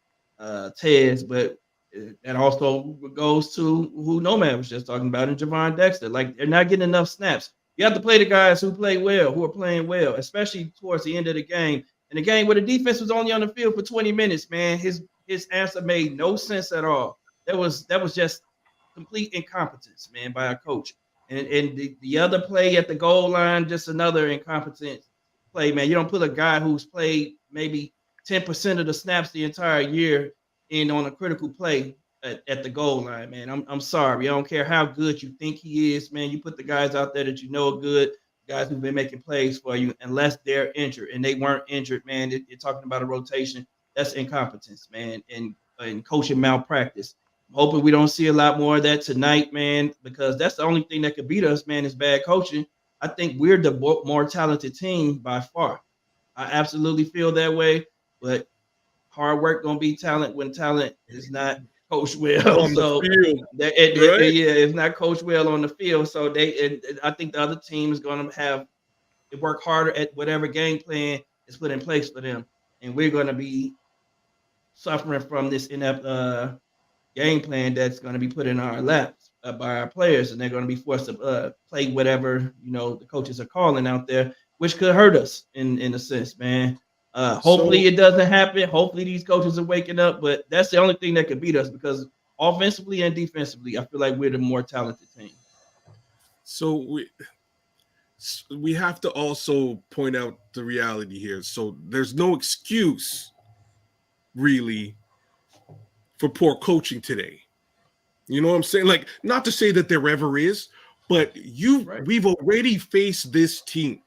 Tez, but that also goes to who Nomad was just talking about, and Javon Dexter. Like, they're not getting enough snaps. You have to play the guys who play well, who are playing well, especially towards the end of the game. In a game where the defense was only on the field for 20 minutes, man, his answer made no sense at all. That was just complete incompetence, man, by a coach. And the other play at the goal line, just another incompetent play, man. You don't put a guy who's played maybe 10% of the snaps the entire year in on a critical play at the goal line, man. I'm sorry. I don't care how good you think he is, man. You put the guys out there that you know are good, guys who've been making plays for you, unless they're injured. And they weren't injured, man. You're talking about a rotation. That's incompetence, man, and coaching malpractice. I'm hoping we don't see a lot more of that tonight, man, because that's the only thing that could beat us, man, is bad coaching. I think we're the more talented team by far. I absolutely feel that way, but hard work gonna be talent when talent is not coached well. On so the field, it's not coached well on the field. So I think the other team is gonna have to work harder at whatever game plan is put in place for them, and we're gonna be suffering from this inept game plan that's going to be put in our laps by our players, and they're going to be forced to play whatever the coaches are calling out there, which could hurt us in a sense, man. Hopefully it doesn't happen. Hopefully these coaches are waking up, but that's the only thing that could beat us, because offensively and defensively, I feel like we're the more talented team. So we have to also point out the reality here. So there's no excuse, really, for poor coaching today. You know what I'm saying? Like, not to say that there ever is, but we've already faced this team.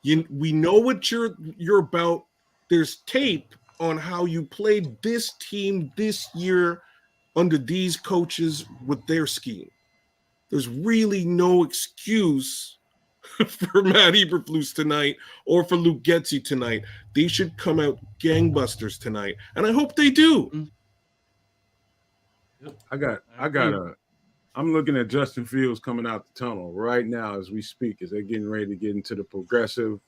We know what you're about. There's tape on how you played this team this year under these coaches with their scheme. There's really no excuse for Matt Eberflus tonight or for Luke Getsy tonight. They should come out gangbusters tonight, and I hope they do. I'm looking at Justin Fields coming out the tunnel right now as we speak, as they're getting ready to get into the progressive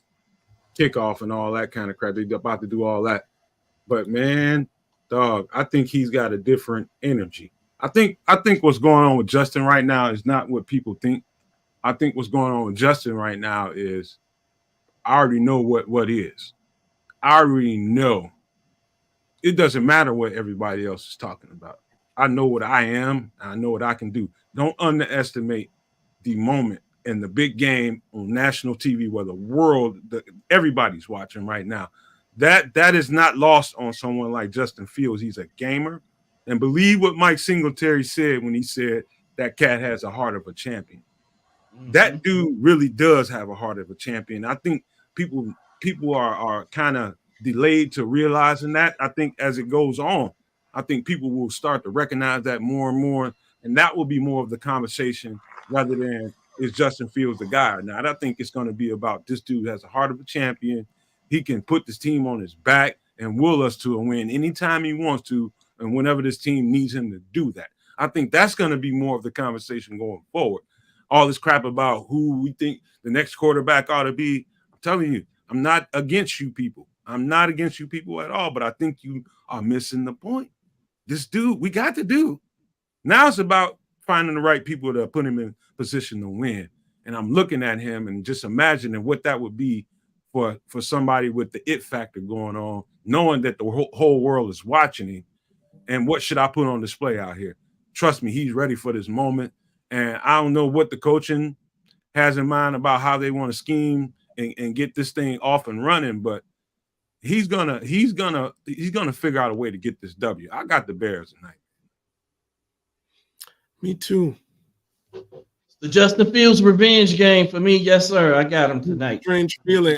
kickoff and all that kind of crap. They're about to do all that. But man, dog, I think he's got a different energy. I think what's going on with Justin right now is not what people think. I think what's going on with Justin right now is I already know what is. I already know. It doesn't matter what everybody else is talking about. I know what I am, and I know what I can do. Don't underestimate the moment in the big game on national TV where everybody's watching right now. That is not lost on someone like Justin Fields. He's a gamer. And believe what Mike Singletary said when he said that cat has a heart of a champion. Mm-hmm. That dude really does have a heart of a champion. I think people are kind of delayed to realizing that. I think as it goes on, I think people will start to recognize that more and more, and that will be more of the conversation rather than is Justin Fields the guy or not. I think it's going to be about this dude has a heart of a champion. He can put this team on his back and will us to a win anytime he wants to, and whenever this team needs him to do that. I think that's going to be more of the conversation going forward. All this crap about who we think the next quarterback ought to be, I'm telling you, I'm not against you people. I'm not against you people at all, but I think you are missing the point. This dude, we got the dude. Now it's about finding the right people to put him in position to win. And I'm looking at him and just imagining what that would be for somebody with the it factor going on, knowing that the whole world is watching him. And what should I put on display out here? Trust me, he's ready for this moment. And I don't know what the coaching has in mind about how they want to scheme and get this thing off and running, but he's gonna figure out a way to get this W. I got the Bears tonight. Me too. The Justin Fields revenge game for me. Yes, sir. I got him tonight. Strange feeling.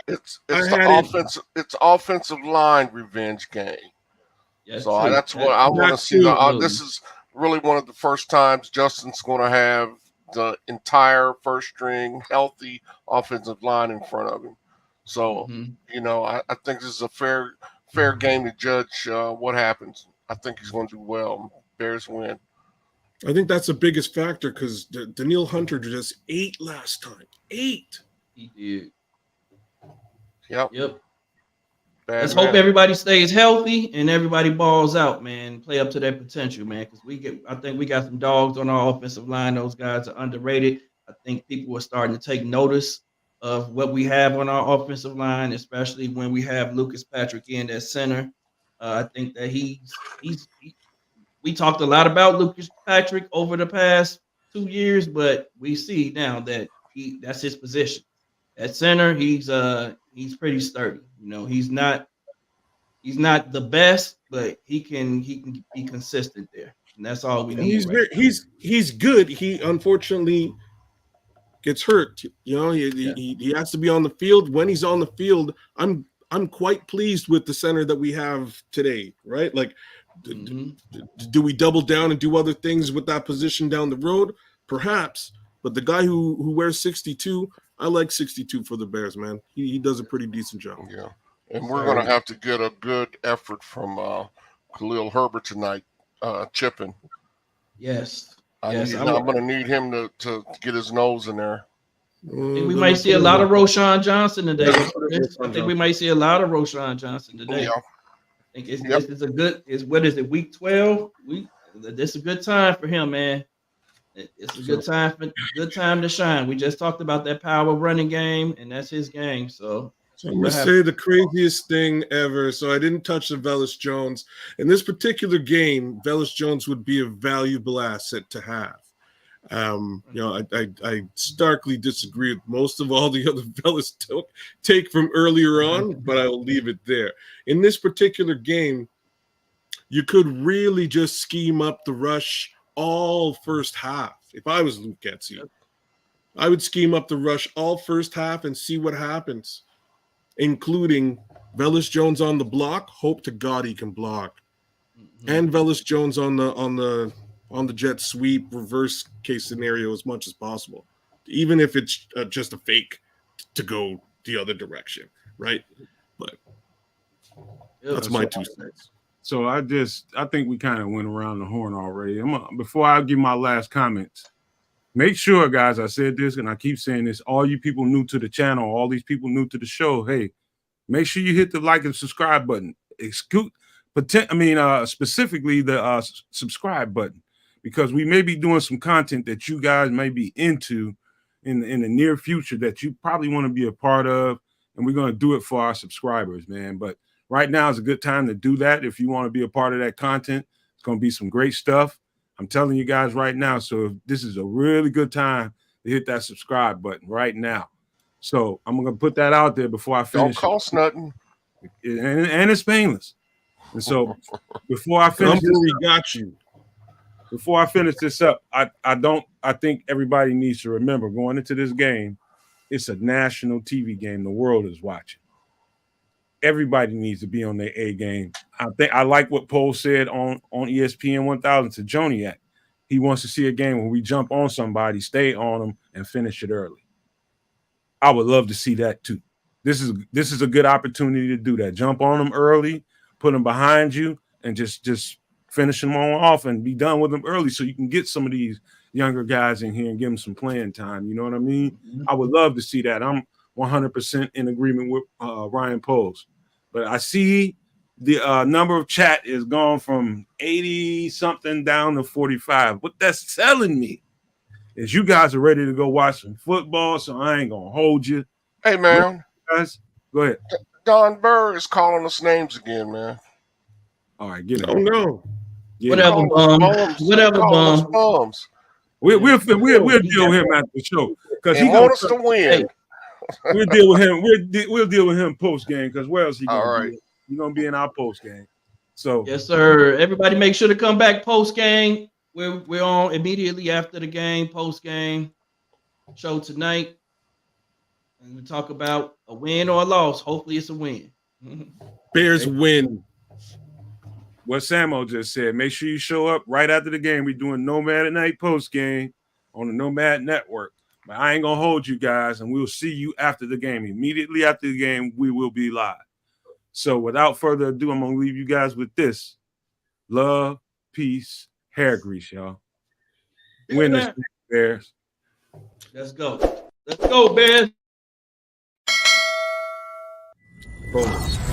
It's the offensive line revenge game. Yes, So that's what I want to see. This is really one of the first times Justin's going to have the entire first string healthy offensive line in front of him. So, I think this is a fair game to judge what happens. I think he's going to do well. Bears win. I think that's the biggest factor because Daniil Hunter just 8 last time. 8. He did. Yep. Let's hope everybody stays healthy and everybody balls out, man. Play up to their potential, man. Because I think we got some dogs on our offensive line. Those guys are underrated. I think people are starting to take notice of what we have on our offensive line, especially when we have Lucas Patrick in at center. I think that we talked a lot about Lucas Patrick over the past 2 years, but we see now that that's his position. At center, he's pretty sturdy. He's not the best, but he can be consistent there, and that's all we need. He's good. He unfortunately gets hurt. He has to be on the field. When he's on the field, I'm quite pleased with the center that we have today. Right, like. Do we double down and do other things with that position down the road? Perhaps, but the guy who wears 62, I like 62 for the Bears, man. He does a pretty decent job. Yeah, and we're going to have to get a good effort from Khalil Herbert tonight, chipping. Yes. I'm going to need him to get his nose in there. I think we might see a lot of Roshan Johnson today. I think we might see a lot of Roshan Johnson today. Yeah. I think what is it, week 12? This is a good time for him, man. It's a good time to shine. We just talked about that power running game, and that's his game. So I'm gonna say the craziest thing ever. So I didn't touch the Velus Jones. In this particular game, Velus Jones would be a valuable asset to have. I starkly disagree with most of all the other Velus take from earlier on, but I will leave it there. In this particular game, you could really just scheme up the rush all first half. If I was Luke Getsy, I would scheme up the rush all first half and see what happens, including Velus Jones on the block. Hope to God he can block, and Velus Jones on the jet sweep reverse case scenario as much as possible, even if it's just a fake to go the other direction, right? But that's my 2 cents. So I think we kind of went around the horn already. Before I give my last comments, make sure, guys, I said this and I keep saying this, all you people new to the channel, all these people new to the show, hey, make sure you hit the like and subscribe button. Specifically the subscribe button, because we may be doing some content that you guys may be into in the near future that you probably want to be a part of, and we're going to do it for our subscribers, man. But right now is a good time to do that. If you want to be a part of that content, it's going to be some great stuff. I'm telling you guys right now. So this is a really good time to hit that subscribe button right now. So I'm going to put that out there before I finish. Don't cost nothing. And it's painless. And so before I finish Before I finish this up, I think everybody needs to remember going into this game, it's a national TV game. The world is watching. Everybody needs to be on their A game. I like what Pohl said on ESPN 1000 to Joniak. He wants to see a game where we jump on somebody, stay on them, and finish it early. I would love to see that too. This is a good opportunity to do that. Jump on them early, put them behind you, and just finish them on off and be done with them early so you can get some of these younger guys in here and give them some playing time. You know what I mean? Mm-hmm. I would love to see that. I'm 100% in agreement with Ryan Poles. But I see the number of chat is gone from 80 something down to 45. What that's telling me is you guys are ready to go watch some football, so I ain't gonna hold you. Hey, man. Guys, go ahead. Don Burr is calling us names again, man. All right, get it. Oh no. Whatever, bum. Whatever, bum. Bums. We'll deal with him after the show because He wants us to win. We'll deal with him. We'll deal with him post game because where else he gonna All be? right. He's gonna be in our post game. So Yes, sir. Everybody, make sure to come back post game. We're on immediately after the game, post game show tonight, and we talk about a win or a loss. Hopefully, it's a win. Bears win. what Samo just said, make sure you show up right after the game. We're doing Nomad at Night post game on the Nomad Network. But I ain't gonna hold you guys, and we'll see you after the game. Immediately after the game, we will be live. So without further ado, I'm gonna leave you guys with this: love, peace, hair grease, y'all. Win this, Bears. Let's go. Let's go, Bears. Boom.